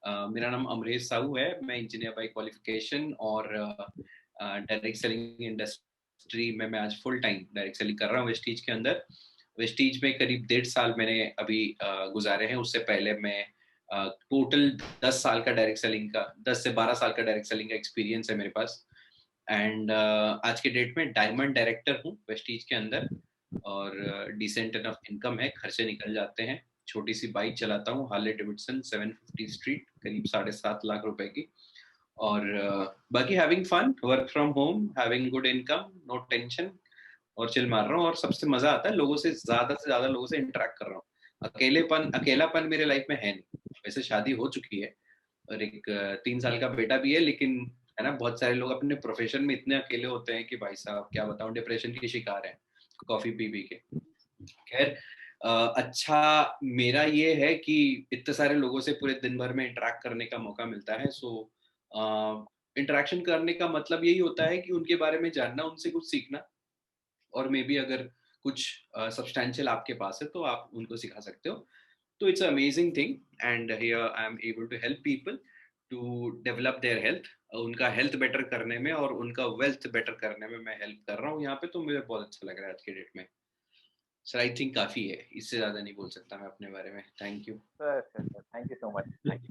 मेरा नाम अमरेश साहू है। मैं इंजीनियर बाय क्वालिफिकेशन और डायरेक्ट सेलिंग इंडस्ट्री में मैं आज फुल टाइम डायरेक्ट सेलिंग कर रहा हूँ वेस्टीज के अंदर। वेस्टीज में करीब 1.5 साल मैंने अभी गुजारे हैं। उससे पहले मैं टोटल 10 साल का डायरेक्ट सेलिंग का 10 से 12 साल का डायरेक्ट सेलिंग का एक्सपीरियंस है मेरे पास। एंड आज के डेट में डायमंड डायरेक्टर हूँ वेस्टीज के अंदर और डिसेंट इनफ इनकम है, खर्चे निकल जाते हैं। छोटी सी बाइक चलाता हूँ, हार्ले डेविडसन 750 स्ट्रीट, करीब 7.5 लाख रुपए की। और बाकी having fun, work from home, having good income, no tension और चिल मार रहा हूँ। और सबसे मजा आता है लोगों से ज्यादा लोगों से इंटरेक्ट कर रहा हूँ। अकेलापन मेरे लाइफ में है नहीं। वैसे शादी हो चुकी है और एक 3 साल का बेटा भी है, लेकिन है ना, बहुत सारे लोग अपने प्रोफेशन में इतने अकेले होते हैं कि भाई साहब क्या बताऊं, डिप्रेशन के शिकार हैं कॉफी पी पी के। खैर, अच्छा मेरा ये है कि इतने सारे लोगों से पूरे दिन भर में इंटरेक्ट करने का मौका मिलता है। सो इंटरेक्शन करने का मतलब यही होता है कि उनके बारे में जानना, उनसे कुछ सीखना, और मे बी अगर कुछ सब्सटैंशियल आपके पास है तो आप उनको सिखा सकते हो। तो it's amazing thing and here I am able to help people to develop their health, उनका हेल्थ बेटर करने में और उनका वेल्थ बेटर करने में मैं हेल्प कर रहा हूँ यहाँ पे। तो मुझे बहुत अच्छा लग रहा है आज के डेट में। सर आई थिंक काफी है, इससे ज्यादा नहीं बोल सकता मैं अपने बारे में। Thank you. Sir sir sir thank you so much. Thank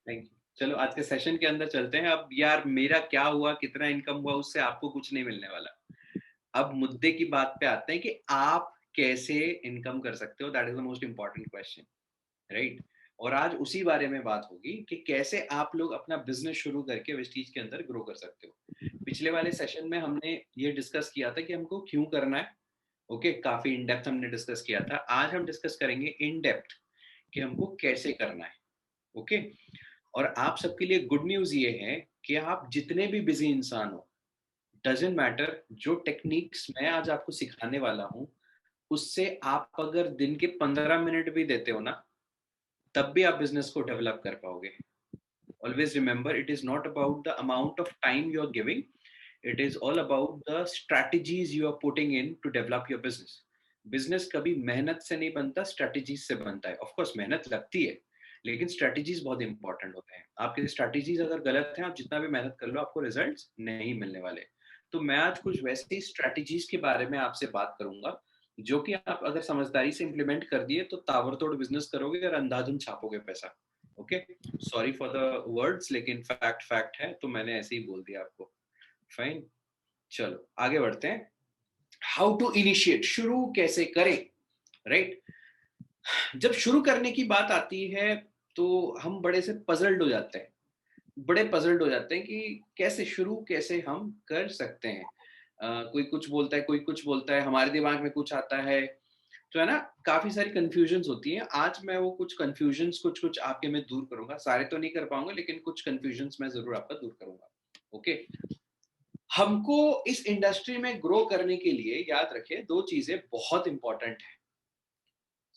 thank you. चलो आज के सेशन के अंदर चलते हैं। अब यार मेरा क्या हुआ, कितना इनकम हुआ, उससे आपको कुछ नहीं मिलने वाला। अब मुद्दे की बात पे आते हैं कि आप कैसे इनकम कर सकते हो। That is the most important question, right? और आज उसी बारे में बात होगी कि कैसे आप लोग अपना बिजनेस शुरू करके वेस्टीज के अंदर ग्रो कर सकते हो। पिछले वाले सेशन में हमने ये डिस्कस किया था कि हमको क्यों करना है। ओके, काफी इन डेप्थ हमने डिस्कस किया था। आज हम डिस्कस करेंगे इन डेप्थ कि हमको कैसे करना है। ओके, और आप सबके लिए गुड न्यूज ये है कि आप जितने भी बिजी इंसान हो, डजेंट मैटर, जो टेक्निक्स मैं आज आपको सिखाने वाला हूँ उससे आप अगर दिन के 15 मिनट भी देते हो ना, तब भी आप बिजनेस को डेवलप कर पाओगे। Always remember, it is not about the amount of time you are giving, it is all about the strategies you are putting in to develop your business. Business कभी मेहनत से नहीं बनता, स्ट्रैटेजीज से बनता है। ऑफकोर्स मेहनत लगती है, लेकिन स्ट्रैटेजीज बहुत इंपॉर्टेंट होते हैं। आपके स्ट्रैटेजीज अगर गलत हैं, आप जितना भी मेहनत कर लो आपको रिजल्ट्स नहीं मिलने वाले। तो मैं आज कुछ वैसी स्ट्रैटेजीज के बारे में आपसे बात करूंगा जो कि आप अगर समझदारी से इंप्लीमेंट कर दिए तो ताबड़तोड़ बिजनेस करोगे और अंधाधुंध छापोगे पैसा। Okay, sorry for the words, लेकिन फैक्ट फैक्ट है, तो मैंने ऐसे ही बोल दिया आपको। फाइन, चलो आगे बढ़ते हैं। हाउ टू इनिशिएट, शुरू कैसे करें, राइट? जब शुरू करने की बात आती है तो हम बड़े से पजल्ड हो जाते हैं, बड़े पजल्ड हो जाते हैं कि कैसे शुरू, कैसे हम कर सकते हैं। कोई कुछ बोलता है, कोई कुछ बोलता है, हमारे दिमाग में कुछ आता है, तो है ना, काफी सारी कंफ्यूजन्स होती हैं। आज मैं वो कुछ कंफ्यूजन्स कुछ कुछ आपके मैं दूर करूंगा। सारे तो नहीं कर पाऊंगा, लेकिन कुछ कंफ्यूजन्स मैं जरूर आपका दूर करूंगा। ओके, हमको इस इंडस्ट्री में ग्रो करने के लिए याद रखिए दो चीजें बहुत इंपॉर्टेंट है।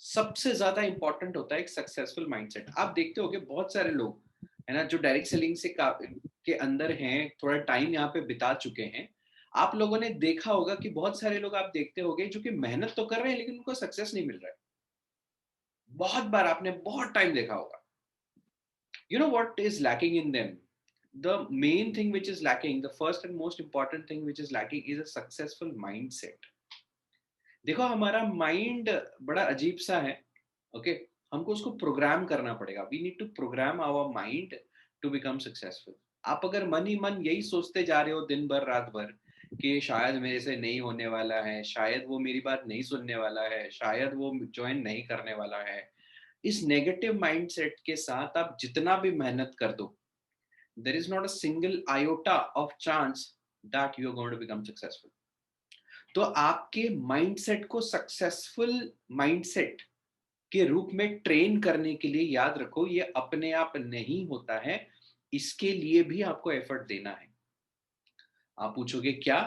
सबसे ज्यादा इंपॉर्टेंट होता है एक सक्सेसफुल माइंडसेट। आप देखते हो कि बहुत सारे लोग है ना जो डायरेक्ट सेलिंग से के अंदर हैं, थोड़ा टाइम यहाँ पे बिता चुके हैं, आप लोगों ने देखा होगा कि बहुत सारे लोग आप देखते होंगे जो कि मेहनत तो कर रहे हैं लेकिन उनको सक्सेस नहीं मिल रहा है। बहुत बार आपने बहुत टाइम देखा होगा। You know what is lacking in them? The main thing which is lacking, the first and most important thing which is lacking is a successful mindset. देखो हमारा माइंड बड़ा अजीब सा है। ओके, हमको उसको प्रोग्राम करना पड़ेगा। We need to program our mind to become successful. आप अगर मन ही मन यही सोचते जा रहे हो दिन भर रात भर कि शायद मेरे से नहीं होने वाला है, शायद वो मेरी बात नहीं सुनने वाला है, शायद वो ज्वाइन नहीं करने वाला है, इस नेगेटिव माइंडसेट के साथ आप जितना भी मेहनत कर दो, there is not a single iota of chance that you are going to become successful. तो आपके माइंडसेट को सक्सेसफुल माइंडसेट के रूप में ट्रेन करने के लिए याद रखो, ये अपने आप नहीं होता है, इसके लिए भी आपको एफर्ट देना है। आप पूछोगे क्या?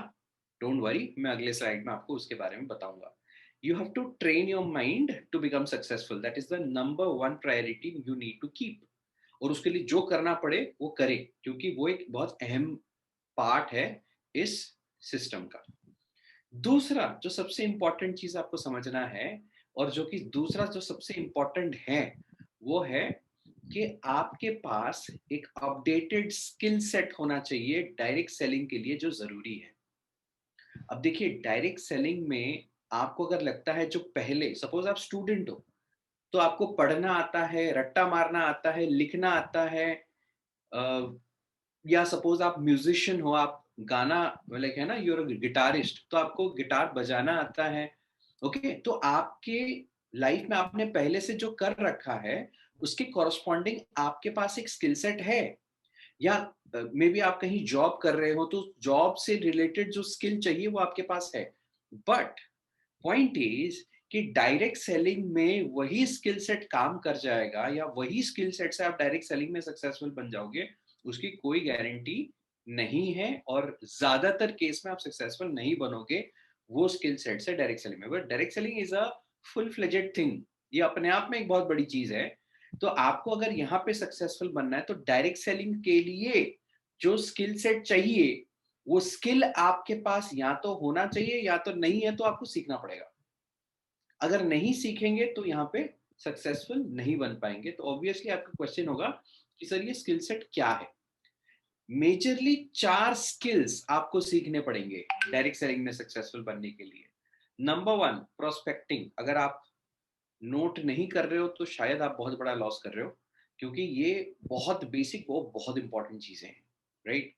डोंट वरी, मैं अगले स्लाइड में आपको उसके बारे में बताऊंगा। You have to train your mind to become successful, that is the number one priority you need to keep. और उसके लिए जो करना पड़े वो करे, क्योंकि वो एक बहुत अहम पार्ट है इस सिस्टम का। दूसरा जो सबसे इंपॉर्टेंट चीज आपको समझना है, और जो कि दूसरा जो सबसे इंपॉर्टेंट है, वो है कि आपके पास एक अपडेटेड स्किल सेट होना चाहिए डायरेक्ट सेलिंग के लिए, जो जरूरी है। अब देखिए, डायरेक्ट सेलिंग में आपको अगर लगता है, जो पहले सपोज आप स्टूडेंट हो, तो आपको पढ़ना आता है, रट्टा मारना आता है, लिखना आता है, अ, या सपोज आप म्यूजिशियन हो, आप गाना, लाइक है ना, यूर गिटारिस्ट, तो आपको गिटार बजाना आता है। ओके, तो आपके लाइफ में आपने पहले से जो कर रखा है, उसके कॉरस्पॉन्डिंग आपके पास एक स्किल सेट है। या मे बी आप कहीं जॉब कर रहे हो, तो जॉब से रिलेटेड जो स्किल चाहिए वो आपके पास है। बट पॉइंट इज कि डायरेक्ट सेलिंग में वही स्किल सेट काम कर जाएगा, या वही स्किल सेट से आप डायरेक्ट सेलिंग में सक्सेसफुल बन जाओगे, उसकी कोई गारंटी नहीं है। और ज्यादातर केस में आप सक्सेसफुल नहीं बनोगे वो स्किल सेट से डायरेक्ट सेलिंग में। But direct selling is a full fledged thing, ये अपने आप में एक बहुत बड़ी चीज है। तो आपको अगर यहाँ पे सक्सेसफुल बनना है, तो डायरेक्ट सेलिंग के लिए जो स्किल सेट चाहिए, वो स्किल आपके पास या तो होना चाहिए, या तो नहीं है तो आपको सीखना पड़ेगा। अगर नहीं सीखेंगे तो यहाँ पे सक्सेसफुल नहीं बन पाएंगे। तो ऑब्वियसली आपका क्वेश्चन होगा कि सर ये स्किल सेट क्या है। मेजरली 4 स्किल्स आपको सीखने पड़ेंगे डायरेक्ट सेलिंग में सक्सेसफुल बनने के लिए। Number 1, prospecting. अगर आप नोट नहीं कर रहे हो तो शायद आप बहुत बड़ा लॉस कर रहे हो, क्योंकि ये बहुत बेसिक, वो बहुत इंपॉर्टेंट चीजें हैं, राइट।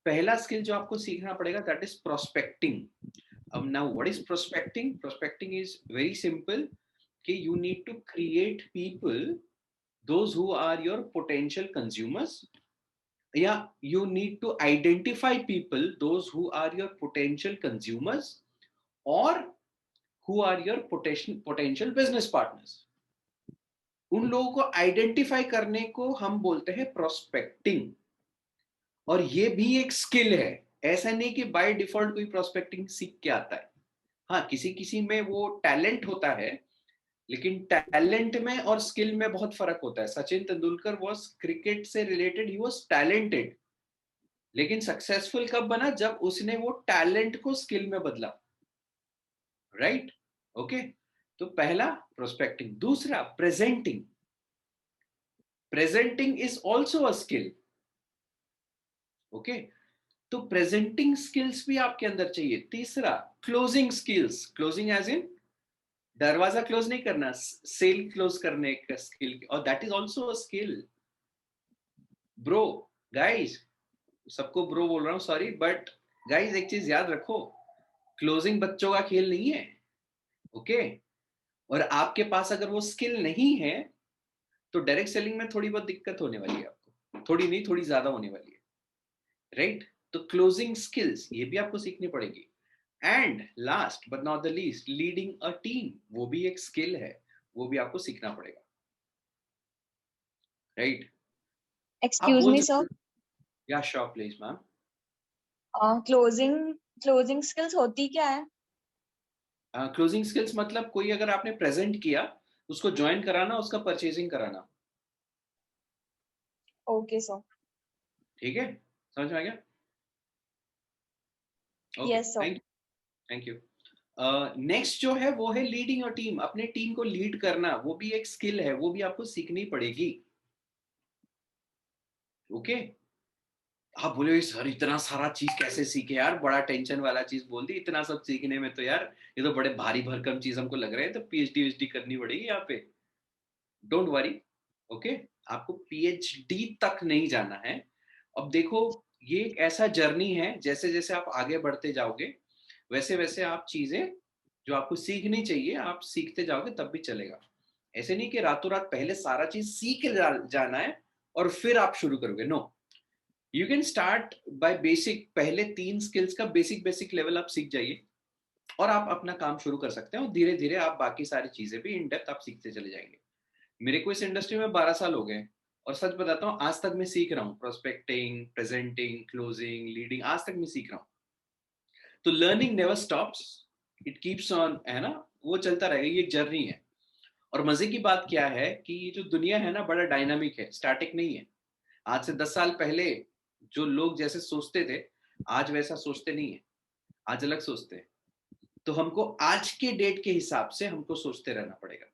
पहला स्किल जो आपको सीखना पड़ेगा, that is prospecting. now what is prospecting is very simple, कि you need to create people, those who are your potential consumers, या you need to identify people, those who are your potential consumers, or who are your potential business partners। उन लोगों को identify करने को हम बोलते हैं प्रोस्पेक्टिंग। और ये भी एक स्किल है। ऐसा नहीं कि बाय डिफॉल्ट कोई प्रोस्पेक्टिंग सीख के आता है। हाँ, किसी किसी में वो टैलेंट होता है, लेकिन टैलेंट में और स्किल में बहुत फर्क होता है। सचिन तेंदुलकर वॉज क्रिकेट से रिलेटेड, ही वॉज टैलेंटेड, लेकिन सक्सेसफुल कब बना, जब उसने वो टैलेंट को स्किल में बदला, राइट। ओके, तो पहला प्रोस्पेक्टिंग। दूसरा presenting. Presenting is also a skill. Okay, तो प्रेजेंटिंग स्किल्स भी आपके अंदर चाहिए। तीसरा, closing skills. Closing as in दरवाजा क्लोज नहीं करना, सेल क्लोज करने का स्किल, और that is also a skill. Bro, guys, सबको ब्रो बोल रहा हूँ, सॉरी, बट गाइस एक चीज याद रखो, क्लोजिंग बच्चों का खेल नहीं है। ओके, और आपके पास अगर वो स्किल नहीं है, तो डायरेक्ट सेलिंग में थोड़ी बहुत दिक्कत होने वाली है आपको, थोड़ी नहीं, थोड़ी ज्यादा होने वाली है, राइट। तो क्लोजिंग स्किल्स ये भी आपको सीखनी पड़ेगी। And last but not the least, leading a team, वो भी एक स्किल है, वो भी आपको सीखना पड़ेगा, राइट। आप एक्सक्यूज बोल मी सर, सकते हो, या sure please ma'am. Closing closing skills होती क्या है? क्लोजिंग स्किल्स मतलब कोई अगर आपने प्रेजेंट किया, उसको ज्वाइन कराना, उसका परचेजिंग कराना। Okay sir. ठीक है, समझ में आ गया? Okay, yes sir. Thank you. Next जो है वो है लीडिंग अ टीम। अपने टीम को लीड करना, वो भी एक स्किल है, वो भी आपको सीखनी पड़ेगी। ओके, आप बोले सर इतना सारा चीज कैसे सीखे यार, बड़ा टेंशन वाला चीज बोल दी, इतना सब सीखने में तो यार ये तो बड़े भारी भरकम चीज हमको लग रहे हैं, तो पीएचडी वीएचडी करनी पड़ेगी यहाँ पे। डोंट वरी, ओके, आपको पीएचडी तक नहीं जाना है। अब देखो, ये एक ऐसा जर्नी है, जैसे जैसे आप आगे बढ़ते जाओगे, वैसे वैसे आप चीजें जो आपको सीखनी चाहिए आप सीखते जाओगे, तब भी चलेगा। ऐसे नहीं कि रातों रात पहले सारा चीज सीख जाना है और फिर आप शुरू करोगे, no. You can start by basic, पहले 3 स्किल्स का बेसिक बेसिक लेवल आप सीख जाइए, और आप अपना काम शुरू कर सकते हैं, और धीरे धीरे आप बाकी सारी चीजें भी इन डेप्थ आप सीखते चले जाएंगे। मेरे को इस इंडस्ट्री में 12 साल हो गए, और सच बताता हूँ आज तक मैं सीख रहा हूँ, प्रोस्पेक्टिंग, प्रेजेंटिंग, क्लोजिंग, लीडिंग, आज तक मैं सीख रहा हूँ। तो learning never stops, it keeps on, है ना, वो चलता रहेगा, ये एक जर्नी है। और मजे की बात क्या है कि ये जो दुनिया है ना, बड़ा डायनामिक है, स्टैटिक नहीं है। आज से 10 साल पहले जो लोग जैसे सोचते थे, आज वैसा सोचते नहीं है, आज अलग सोचते हैं। तो हमको आज के डेट के हिसाब से हमको सोचते रहना पड़ेगा।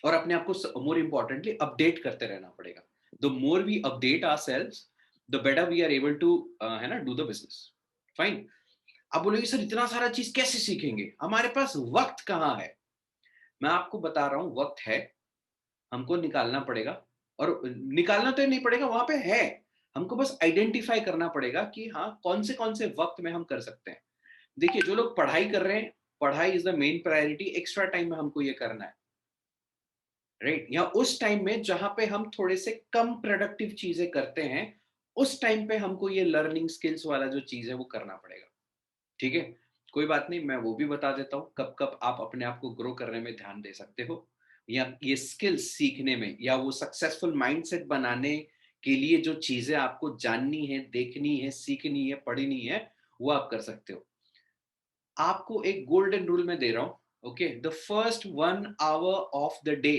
और अपने आप को मोर इम्पोर्टेंटली अपडेट करते रहना पड़ेगा. The more we update ourselves, the better we are able to है ना डू द बिजनेस. फाइन. आप बोलोगे सर इतना सारा चीज कैसे सीखेंगे, हमारे पास वक्त कहाँ है. मैं आपको बता रहा हूँ, वक्त है, हमको निकालना पड़ेगा. और निकालना तो नहीं पड़ेगा, वहां पे है, हमको बस आइडेंटिफाई करना पड़ेगा कि हाँ कौन से वक्त में हम कर सकते हैं. देखिए जो लोग पढ़ाई कर रहे हैं, पढ़ाई is the main priority, extra time में हमको ये करना है, राइट. या उस टाइम में जहां पे हम थोड़े से कम प्रोडक्टिव चीजें करते हैं, उस टाइम पे हमको ये लर्निंग स्किल्स वाला जो चीज है वो करना पड़ेगा. ठीक है, कोई बात नहीं, मैं वो भी बता देता हूँ कब कब आप अपने आप को ग्रो करने में ध्यान दे सकते हो, या ये स्किल्स सीखने में, या वो सक्सेसफुल माइंडसेट बनाने के लिए जो चीजें आपको जाननी है, देखनी है, सीखनी है, पढ़नी है, वो आप कर सकते हो. आपको एक गोल्डन रूल में दे रहा हूं. Okay, the first 1 hour of the day,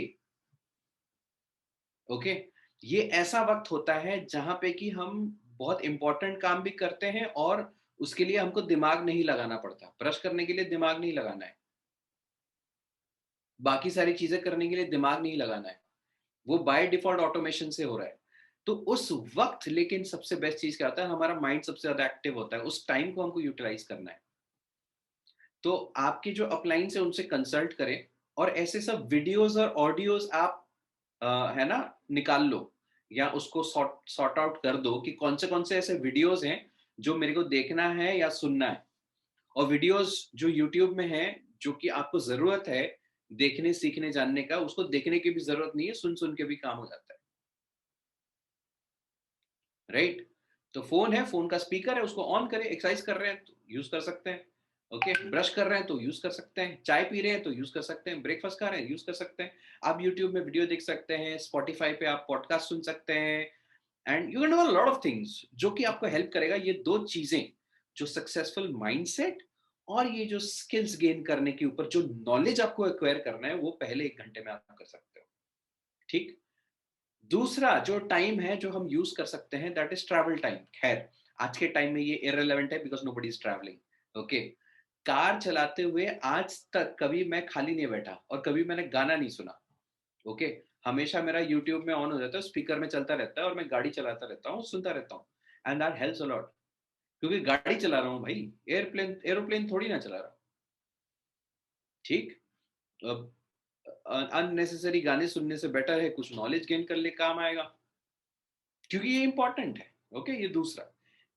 okay, ये ऐसा वक्त होता है जहां पे कि हम बहुत इंपॉर्टेंट काम भी करते हैं और उसके लिए हमको दिमाग नहीं लगाना पड़ता. ब्रश करने के लिए दिमाग नहीं लगाना है, बाकी सारी चीजें करने के लिए दिमाग नहीं लगाना है, वो बाय डिफॉल्ट ऑटोमेशन से हो रहा है. तो उस वक्त लेकिन सबसे बेस्ट चीज क्या होता है, हमारा माइंड सबसे ज्यादा एक्टिव होता है, उस टाइम को हमको यूटिलाइज करना है. तो आपके जो अपलाइंस है उनसे कंसल्ट करें, और ऐसे सब वीडियोस और ऑडियोज आप है ना निकाल लो, या उसको सॉर्ट आउट कर दो कि कौन से ऐसे वीडियोस हैं जो मेरे को देखना है या सुनना है. और वीडियोस जो यूट्यूब में है जो कि आपको जरूरत है देखने, सीखने, जानने का, उसको देखने की भी जरूरत नहीं है, सुन सुन के भी काम हो जाता है, राइट. तो फोन है, फोन का स्पीकर है, उसको ऑन करें. एक्सरसाइज कर रहे हैं तो यूज कर सकते हैं, ओके, ब्रश कर रहे हैं तो यूज कर सकते हैं, चाय पी रहे हैं तो यूज कर सकते हैं, ब्रेकफास्ट खा रहे हैं यूज कर सकते हैं, आप यूट्यूब में वीडियो देख सकते हैं, स्पॉटिफाई पे आप पॉडकास्ट सुन सकते हैं, and you can do a lot of things जो कि आपको हेल्प करेगा. ये दो चीजें, जो सक्सेसफुल माइंडसेट और ये जो स्किल्स गेन करने के ऊपर जो नॉलेज आपको एक्वायर करना है, वो पहले 1 घंटे में आप कर सकते हो. ठीक. दूसरा जो टाइम है जो हम यूज कर सकते हैं, दैट इज ट्रैवल टाइम. खैर आज के टाइम में ये इररिलेवेंट है because nobody is travelling. Okay, car चलाते हुए आज तक कभी मैं खाली नहीं बैठा और कभी मैंने गाना नहीं सुना. ओके, हमेशा मेरा यूट्यूब में ऑन हो जाता है, स्पीकर में चलता रहता है और मैं गाड़ी चलाता रहता हूँ, सुनता रहता हूँ, and that helps a lot. क्योंकि गाड़ी चला रहा हूँ भाई, एरोप्लेन थोड़ी ना चला रहा हूँ. ठीक. अब अननेसेसरी गाने सुनने से बेटर है कुछ नॉलेज गेन कर ले, काम आएगा, क्योंकि ये इंपॉर्टेंट है. ओके, ये दूसरा.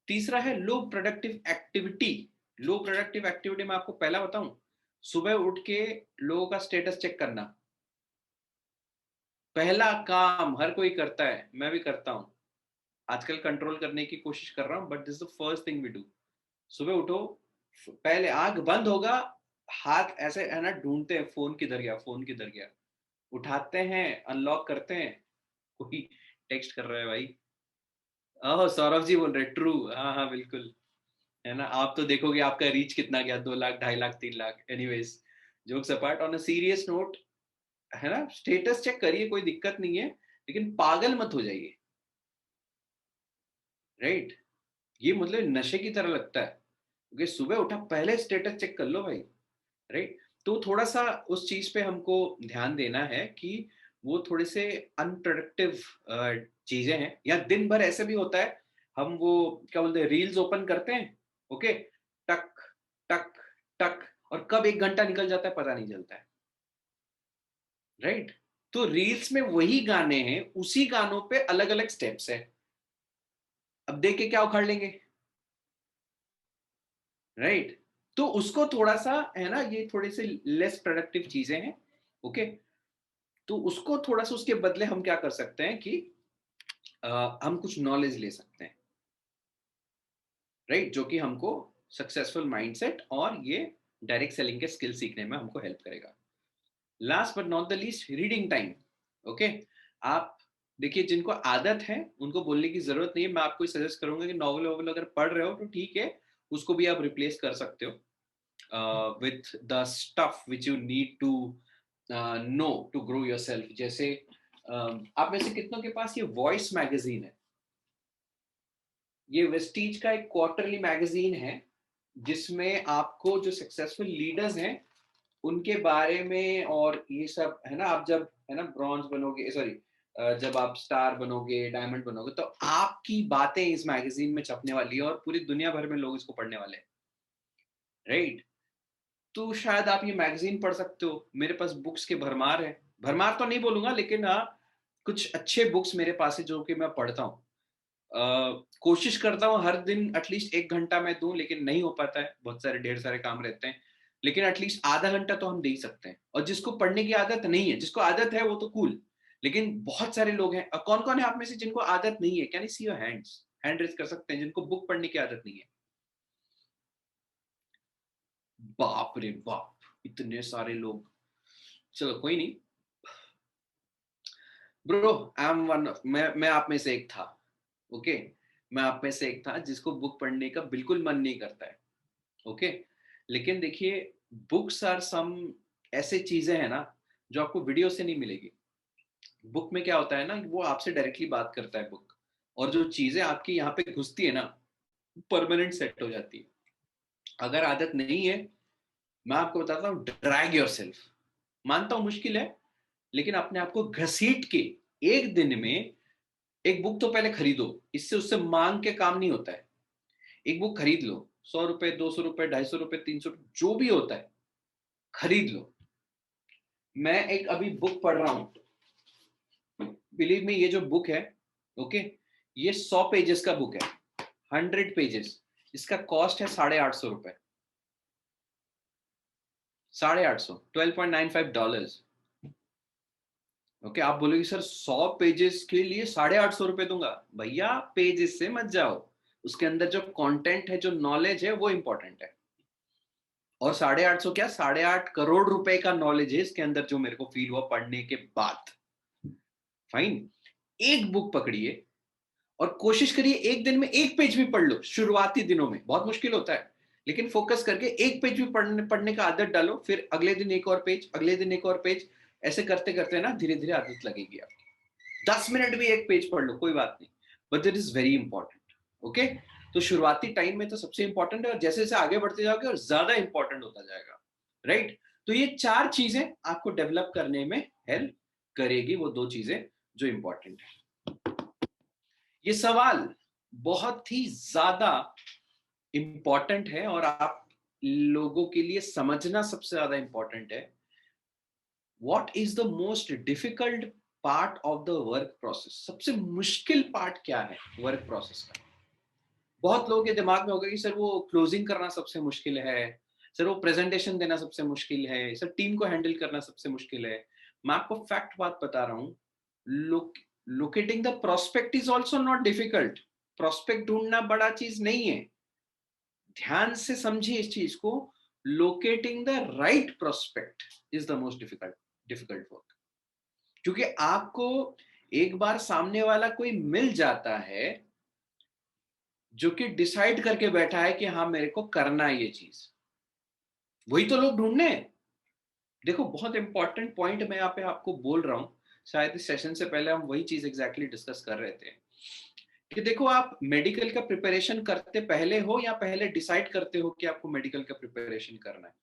तीसरा है लो प्रोडक्टिव एक्टिविटी. लो प्रोडक्टिव एक्टिविटी में आपको पहला बताऊं, सुबह उठ के लोगों का स्टेटस चेक करना. पहला काम हर कोई करता है, मैं भी करता हूं, आजकल कंट्रोल करने की कोशिश कर रहा हूं, but this the first thing we do. सुबह उठो, पहले आंख बंद होगा, हाथ ऐसे है ना ढूंढते हैं, फोन किधर गया, फोन किधर गया, उठाते हैं, अनलॉक करते हैं. कोई टेक्स्ट कर रहा है भाई. ओह सौरभ जी बोल रहे, ट्रू, हाँ हाँ बिल्कुल, है ना. आप तो देखोगे आपका रीच कितना गया, 2 lakh, 2.5 lakh, 3 lakh. Anyways, jokes apart, on a serious note, है ना, स्टेटस चेक करिए, कोई दिक्कत नहीं है, लेकिन पागल मत हो जाइए, राइट. ये मतलब नशे की तरह लगता है, क्योंकि सुबह उठा पहले स्टेटस चेक कर लो भाई, राइट. तो थोड़ा सा उस चीज पे हमको ध्यान देना है कि वो थोड़े से अनप्रोडक्टिव चीजें हैं, या दिन भर ऐसे भी होता है, हम वो क्या बोलते हैं, रील्स ओपन करते हैं, ओके, टक टक टक, और कब 1 घंटा निकल जाता है पता नहीं चलता है, राइट. तो रील्स में वही गाने हैं, उसी गानों पे अलग अलग स्टेप्स है, अब देख के क्या उखाड़ लेंगे, राइट. तो उसको थोड़ा सा है ना, ये थोड़े से लेस प्रोडक्टिव चीजें हैं, ओके. तो उसको थोड़ा सा उसके बदले हम क्या कर सकते हैं कि हम कुछ नॉलेज ले सकते हैं, राइट, जो कि हमको सक्सेसफुल माइंडसेट और ये डायरेक्ट सेलिंग के स्किल सीखने में हमको हेल्प करेगा. Last but not the least, reading time. Okay, आप देखिए, जिनको आदत है उनको बोलने की जरूरत नहीं है, मैं आपको सजेस्ट करूंगा कि नॉवल वॉवल अगर पढ़ रहे हो तो ठीक है, उसको भी आप रिप्लेस कर सकते हो with the stuff which you need to know to grow yourself. जैसे आप में से कितनों के पास ये वॉइस मैगजीन है? ये वेस्टीज का एक क्वार्टरली मैगजीन है जिसमें आपको जो सक्सेसफुल लीडर्स हैं उनके बारे में और ये सब है ना, आप जब है ना ब्रॉन्ज बनोगे, सॉरी, जब आप स्टार बनोगे, डायमंड बनोगे, तो आपकी बातें इस मैगजीन में छपने वाली है और पूरी दुनिया भर में लोग इसको पढ़ने वाले हैं, राइट? तो शायद आप ये मैगजीन पढ़ सकते हो। मेरे पास बुक्स के भरमार है, भरमार तो नहीं बोलूंगा, लेकिन हाँ, कुछ अच्छे बुक्स मेरे पास है जो कि मैं पढ़ता हूँ। कोशिश करता हूँ हर दिन एटलीस्ट 1 घंटा मैं दूं, लेकिन नहीं हो पाता है, बहुत सारे ढेर सारे काम रहते हैं। लेकिन एटलीस्ट आधा घंटा तो हम दे ही सकते हैं। और जिसको पढ़ने की आदत नहीं है, जिसको आदत है वो तो कूल, लेकिन बहुत सारे लोग हैं। कौन कौन है आप में से जिनको आदत नहीं है? Can I see your hands? Hand raise कर सकते हैं जिनको बुक पढ़ने की आदत नहीं है। बाप रे बाप, इतने सारे लोग। चलो कोई नहीं ब्रो, आई एम वन, मैं आप में से एक था। ओके, मैं आप में से एक था जिसको बुक पढ़ने का बिल्कुल मन नहीं करता है। ओके, लेकिन देखिए, बुक्स आर सम ऐसे चीजें हैं ना जो आपको वीडियो से नहीं मिलेगी। बुक में क्या होता है ना, वो आपसे डायरेक्टली बात करता है बुक, और जो चीजें आपकी यहाँ पे घुसती है ना, परमानेंट सेट हो जाती है। अगर आदत नहीं है, मैं आपको बताता हूँ, ड्रैग योर सेल्फ। मानता हूँ मुश्किल है, लेकिन अपने आप को घसीट के एक दिन में एक बुक तो पहले खरीदो। इससे उससे मांग के काम नहीं होता है। एक बुक खरीद लो, 100 रुपए, 200 रुपए, 250 रुपए, 300, जो भी होता है खरीद लो। मैं एक अभी बुक पढ़ रहा हूँ, बिलीव में, ये जो बुक है, ओके, ये 100 पेजेस का बुक है, 100 पेजेस। इसका कॉस्ट है $850। 850, $12.95। ओके, आप बोलोगे सर 100 पेजेस के लिए $850 दूंगा। भैया पेजेस से मत जाओ, उसके अंदर जो कंटेंट है, जो नॉलेज है, वो इंपॉर्टेंट है। और 850 क्या, 8.5 करोड़ रुपए का नॉलेज है इसके अंदर, जो मेरे को फील हुआ पढ़ने के बाद। फाइन, एक बुक पकड़िए और कोशिश करिए एक दिन में एक पेज भी पढ़ लो। शुरुआती दिनों में बहुत मुश्किल होता है, लेकिन फोकस करके एक पेज भी पढ़ने का आदत डालो। फिर अगले दिन एक और पेज, अगले दिन एक और पेज, ऐसे करते करते ना धीरे धीरे आदत लगेगी आपकी। 10 मिनट भी एक पेज पढ़ लो, कोई बात नहीं, but it is very important. Okay, तो शुरुआती टाइम में तो सबसे इंपॉर्टेंट है, और जैसे जैसे आगे बढ़ते जाओगे और ज्यादा इंपॉर्टेंट होता जाएगा, राइट? तो ये 4 चीजें आपको डेवलप करने में हेल्प करेगी, वो 2 चीजें जो इंपॉर्टेंट है। ये सवाल बहुत ही ज्यादा इंपॉर्टेंट है, और आप लोगों के लिए समझना सबसे ज्यादा इंपॉर्टेंट है। What is the most difficult part of the work process? सबसे मुश्किल पार्ट क्या है वर्क प्रोसेस का? बहुत लोगों के दिमाग में होगा कि सर वो क्लोजिंग करना सबसे मुश्किल है, सर वो प्रेजेंटेशन देना सबसे मुश्किल है, सर टीम को हैंडल करना सबसे मुश्किल है। मैं आपको फैक्ट बात बता रहा हूँ, locating the prospect is also not difficult. Prospect ढूंढना बड़ा चीज नहीं है, ध्यान से समझिए इस चीज को। Locating the right prospect is the most difficult difficult work. क्योंकि आपको एक बार सामने वाला कोई मिल जाता है जो कि डिसाइड करके बैठा है कि हाँ मेरे को करना है ये चीज, वही तो लोग ढूंढने हैं। देखो, बहुत इंपॉर्टेंट पॉइंट मैं यहाँ पे आपको बोल रहा हूँ। शायद इस सेशन से पहले हम वही चीज एग्जैक्टली डिस्कस कर रहे थे कि देखो, आप मेडिकल का प्रिपरेशन करते पहले हो या पहले डिसाइड करते हो कि आपको मेडिकल का प्रिपरेशन करना है?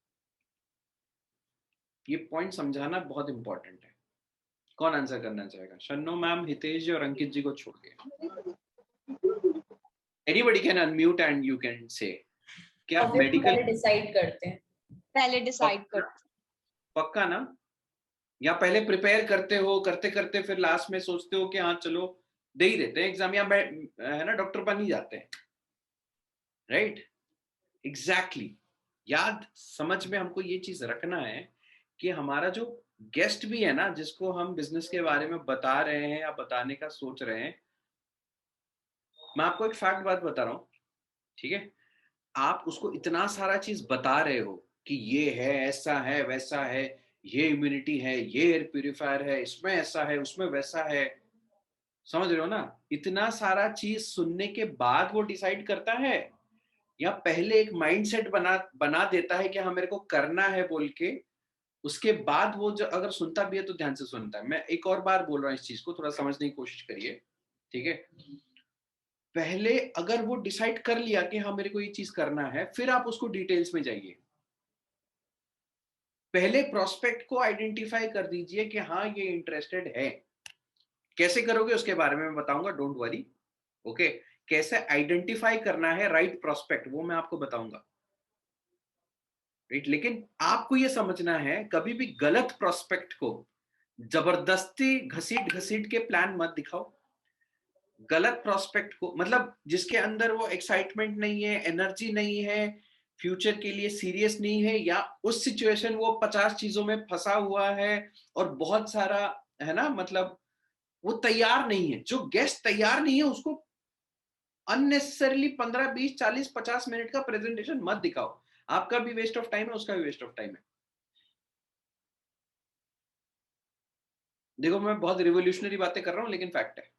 ये पॉइंट समझाना बहुत इंपॉर्टेंट है। कौन आंसर करना चाहेगा? शन्नो मैम, हितेश जी और अंकित जी को छोड़ के anybody can unmute and you can say क्या मेडिकल डिसाइड करते हैं? पहले डिसाइड कर। पक्का ना? या पहले प्रिपेयर करते हो, करते करते फिर लास्ट में सोचते हो कि हाँ चलो दे ही देते हैं एग्जाम, या है ना डॉक्टर बन ही जाते हैं, राइट? एग्जैक्टली। याद समझ में हमको ये चीज रखना है कि हमारा जो गेस्ट भी है ना, जिसको हम बिजनेस के बारे में बता रहे हैं या बताने का सोच रहे हैं, मैं आपको एक फैक्ट बात बता रहा हूँ, ठीक है? आप उसको इतना सारा चीज बता रहे हो कि ये है, ऐसा है, वैसा है, ये इम्यूनिटी है, ये एयर प्यूरिफायर है, इसमें ऐसा है, उसमें वैसा है, समझ रहे हो ना? इतना सारा चीज सुनने के बाद वो डिसाइड करता है, या पहले एक माइंडसेट बना बना देता है कि हाँ मेरे को करना है बोल के, उसके बाद वो जो अगर सुनता भी है तो ध्यान से सुनता है। मैं एक और बार बोल रहा हूँ, इस चीज को थोड़ा समझने की कोशिश करिए, ठीक है? पहले अगर वो डिसाइड कर लिया कि हाँ मेरे को ये चीज करना है, फिर आप उसको डिटेल्स में जाइए। पहले प्रोस्पेक्ट को आइडेंटिफाई कर दीजिए कि हाँ ये इंटरेस्टेड है। कैसे करोगे उसके बारे में मैं बताऊंगा, डोंट वरी। ओके, कैसे आइडेंटिफाई करना है राइट प्रोस्पेक्ट वो मैं आपको बताऊंगा। राइट, लेकिन आपको ये समझना है कभी भी गलत प्रोस्पेक्ट को जबरदस्ती घसीट घसीट के प्लान मत दिखाओ। गलत प्रोस्पेक्ट को मतलब जिसके अंदर वो एक्साइटमेंट नहीं है, एनर्जी नहीं है, फ्यूचर के लिए सीरियस नहीं है, या उस सिचुएशन वो 50 चीजों में फंसा हुआ है और बहुत सारा है ना, मतलब वो तैयार नहीं है। जो गेस्ट तैयार नहीं है उसको अननेसेसरली 15 20 40 50 मिनट का प्रेजेंटेशन मत दिखाओ। आपका भी वेस्ट ऑफ टाइम है, उसका भी वेस्ट ऑफ टाइम है। देखो मैं बहुत रिवोल्यूशनरी बातें कर रहा हूं लेकिन फैक्ट है।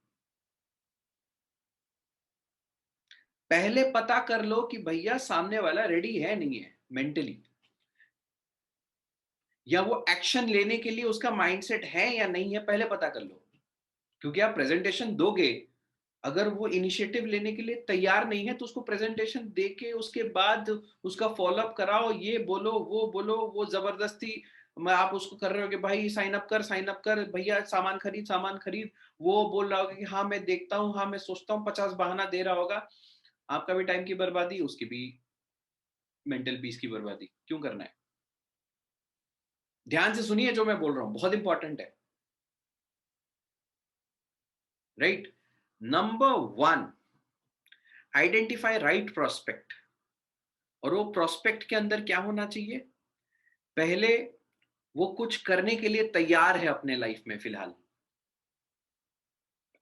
पहले पता कर लो कि भैया सामने वाला रेडी है नहीं है मेंटली, या वो एक्शन लेने के लिए उसका माइंडसेट है या नहीं है, पहले पता कर लो। क्योंकि आप प्रेजेंटेशन दोगे, अगर वो इनिशिएटिव लेने के लिए तैयार नहीं है तो उसको प्रेजेंटेशन दे के उसके बाद उसका फॉलोअप कराओ, ये बोलो वो जबरदस्ती मैं आप उसको कर रहे हो कि भाई साइन अप कर भैया, सामान खरीद। वो बोल रहा होगा कि हाँ मैं देखता हूँ, हाँ मैं सोचता हूँ, 50 बहाना दे रहा होगा। आपका भी टाइम की बर्बादी, उसकी भी मेंटल पीस की बर्बादी। क्यों करना है? ध्यान से सुनिए जो मैं बोल रहा हूं, बहुत इंपॉर्टेंट है। Right, number 1, identify right prospect. और वो प्रोस्पेक्ट के अंदर क्या होना चाहिए? पहले वो कुछ करने के लिए तैयार है अपने लाइफ में फिलहाल।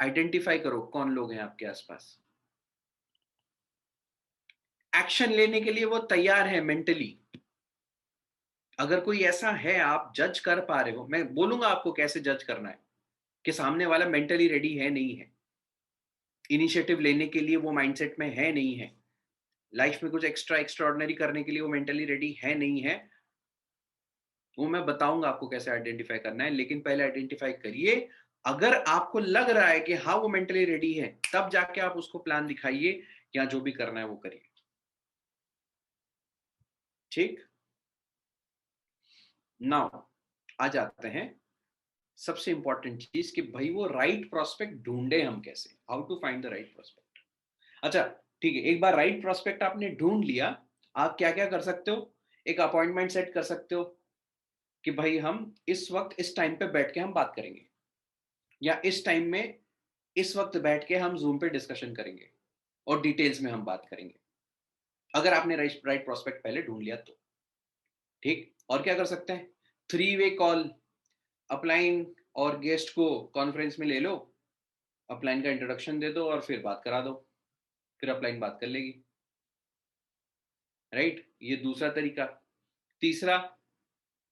आइडेंटिफाई करो कौन लोग हैं आपके आसपास। एक्शन लेने के लिए वो तैयार है मेंटली। अगर कोई ऐसा है आप जज कर पा रहे हो, मैं बोलूंगा आपको कैसे जज करना है कि सामने वाला मेंटली रेडी है नहीं है, इनिशिएटिव लेने के लिए वो माइंडसेट में है नहीं है, लाइफ में कुछ एक्स्ट्रा ऑर्डिनरी करने के लिए वो मेंटली रेडी है नहीं है। वो मैं बताऊंगा आपको कैसे आइडेंटिफाई करना है, लेकिन पहले आइडेंटिफाई करिए। अगर आपको लग रहा है कि हाँ वो मेंटली रेडी है, तब जाके आप उसको प्लान दिखाइए या जो भी करना है वो करिए। ठीक, नाउ आ जाते हैं सबसे इंपॉर्टेंट चीज कि भाई वो राइट प्रोस्पेक्ट ढूंढे हम कैसे, how to find the right prospect. अच्छा ठीक है, एक बार राइट प्रोस्पेक्ट आपने ढूंढ लिया, आप क्या क्या कर सकते हो? एक अपॉइंटमेंट सेट कर सकते हो कि भाई हम इस वक्त इस टाइम पे बैठ के हम बात करेंगे, या इस टाइम में इस वक्त बैठ के हम जूम पे डिस्कशन करेंगे और डिटेल्स में हम बात करेंगे। अगर आपने राइट प्रोस्पेक्ट पहले ढूंढ लिया तो ठीक। और क्या कर सकते हैं? 3 वे कॉल, अपलाइन और गेस्ट को कॉन्फ्रेंस में ले लो, अपलाइन का इंट्रोडक्शन दे दो और फिर बात करा दो, फिर अपलाइन बात कर लेगी। राइट, ये दूसरा तरीका। तीसरा,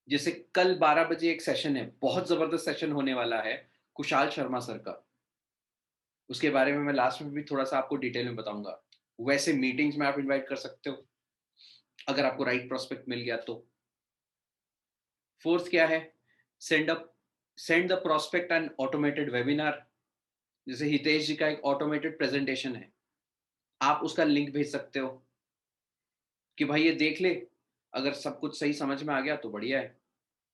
जैसे कल 12 बजे एक सेशन है, बहुत जबरदस्त सेशन होने वाला है कुशाल शर्मा सर का, उसके बारे में मैं लास्ट में भी थोड़ा सा आपको डिटेल में बताऊंगा। वैसे मीटिंग्स में आप इनवाइट कर सकते हो अगर आपको राइट प्रोस्पेक्ट मिल गया तो। फोर्थ क्या है? Send up send the prospect and automated webinar. जैसे हितेश जी का एक ऑटोमेटेड प्रेजेंटेशन है, आप उसका लिंक भेज सकते हो कि भाई ये देख ले, अगर सब कुछ सही समझ में आ गया तो बढ़िया है।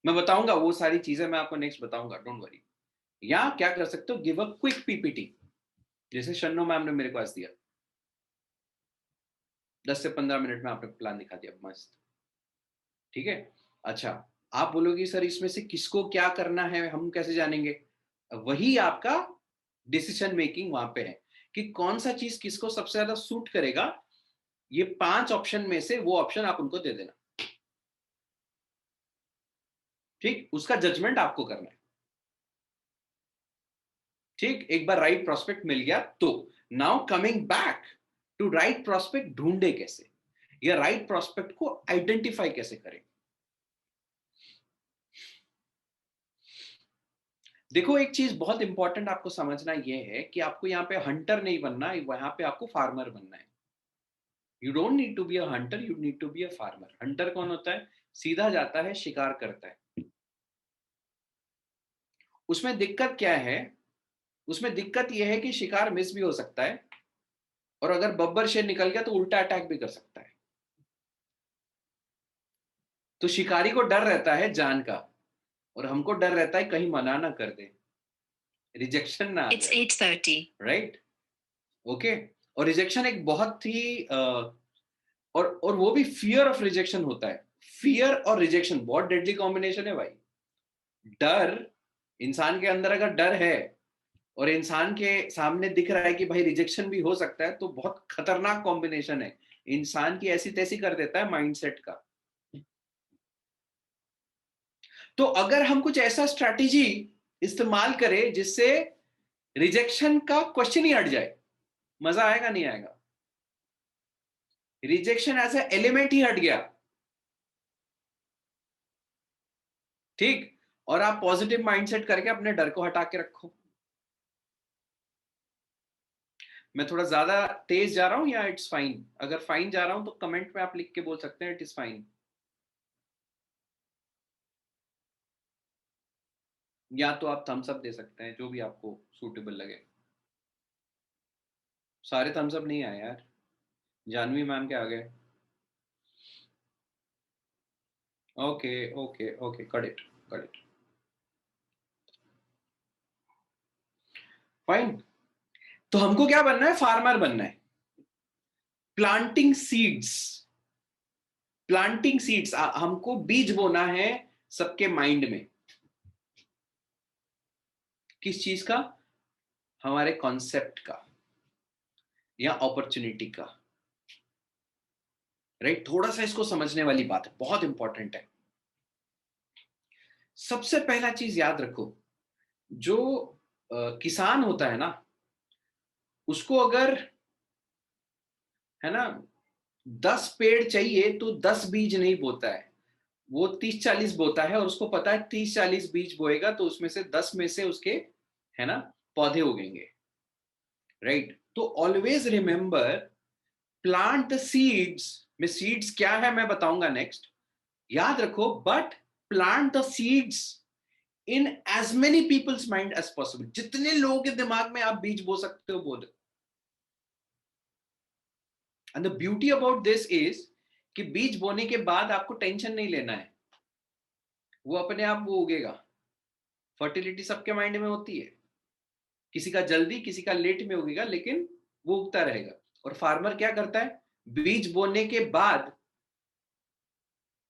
मैं बताऊंगा वो सारी चीजें, मैं आपको नेक्स्ट बताऊंगा, डोंट वरी। या क्या कर सकते हो, गिव अ क्विक पीपीटी, जैसे शन्नो मैम ने मेरे को आज दिया, 10 से 15 मिनट में आपने प्लान दिखा दिया, मस्त। ठीक है। अच्छा, आप बोलोगे सर इसमें से किसको क्या करना है हम कैसे जानेंगे? वही आपका डिसीजन मेकिंग वहां पे है कि कौन सा चीज किसको सबसे ज्यादा सूट करेगा। ये 5 ऑप्शन में से वो ऑप्शन आप उनको दे देना। ठीक, उसका जजमेंट आपको करना है। ठीक, एक बार राइट प्रोस्पेक्ट मिल गया तो now coming back to right prospect ढूंढे कैसे, या राइट प्रोस्पेक्ट को आइडेंटिफाई कैसे करें। देखो एक चीज बहुत इंपॉर्टेंट आपको समझना यह है कि आपको यहाँ पे हंटर नहीं बनना, वहां पे आपको फार्मर बनना है। You don't need to be a hunter, you need to be a farmer. Hunter कौन होता है? सीधा जाता है, शिकार करता है। उसमें दिक्कत क्या है? उसमें दिक्कत यह है कि शिकार मिस भी हो सकता है, और अगर बब्बर शेर निकल गया तो उल्टा अटैक भी कर सकता है। तो शिकारी को डर रहता है जान का, और हमको डर रहता है कहीं मना ना कर दे, रिजेक्शन ना आ It's जाए, 8:30. राइट? ओके। और रिजेक्शन एक बहुत ही और वो भी फियर ऑफ रिजेक्शन होता है। फियर और रिजेक्शन बहुत डेडली कॉम्बिनेशन है भाई। डर, इंसान के अंदर अगर डर है और इंसान के सामने दिख रहा है कि भाई रिजेक्शन भी हो सकता है, तो बहुत खतरनाक कॉम्बिनेशन है, इंसान की ऐसी तैसी कर देता है माइंडसेट का। तो अगर हम कुछ ऐसा स्ट्रैटेजी इस्तेमाल करें जिससे रिजेक्शन का क्वेश्चन ही हट जाए, मजा आएगा नहीं आएगा? रिजेक्शन एज ए एलिमेंट ही हट गया, ठीक? और आप पॉजिटिव माइंडसेट करके अपने डर को हटा के रखो। मैं थोड़ा ज्यादा तेज जा रहा हूं या इट्स फाइन? अगर फाइन जा रहा हूं तो कमेंट में आप लिख के बोल सकते हैं इट इज फाइन, या तो आप थम्स अप दे सकते हैं, जो भी आपको सूटेबल लगे। सारे थम्स अप नहीं आए यार, जानवी मैम के आ गए। Okay okay okay, got it got it, fine. तो हमको क्या बनना है? फार्मर बनना है। प्लांटिंग सीड्स, प्लांटिंग सीड्स, हमको बीज बोना है सबके माइंड में। किस चीज का? हमारे कॉन्सेप्ट का या अपॉर्चुनिटी का, राइट? थोड़ा सा इसको समझने वाली बात है, बहुत इंपॉर्टेंट है। सबसे पहला चीज याद रखो, जो किसान होता है ना, उसको अगर, है ना, 10 पेड़ चाहिए तो 10 बीज नहीं बोता है, वो 30-40 बोता है, और उसको पता है 30-40 बीज बोएगा तो उसमें से 10 में से उसके, है ना, पौधे उगेंगे, राइट? तो always remember, plant the seeds. में सीड्स क्या है मैं बताऊंगा नेक्स्ट, याद रखो, but plant the seeds in as many peoples mind as possible. जितने लोगों के दिमाग में आप बीज बो सकते हो बो दो। And the beauty about this is कि बीज बोने के बाद आपको टेंशन नहीं लेना है, वो अपने आप वो उगेगा। फर्टिलिटी सबके माइंड में होती है, किसी का जल्दी किसी का लेट में उगेगा, लेकिन वो उगता रहेगा। और फार्मर क्या करता है? बीज बोने के बाद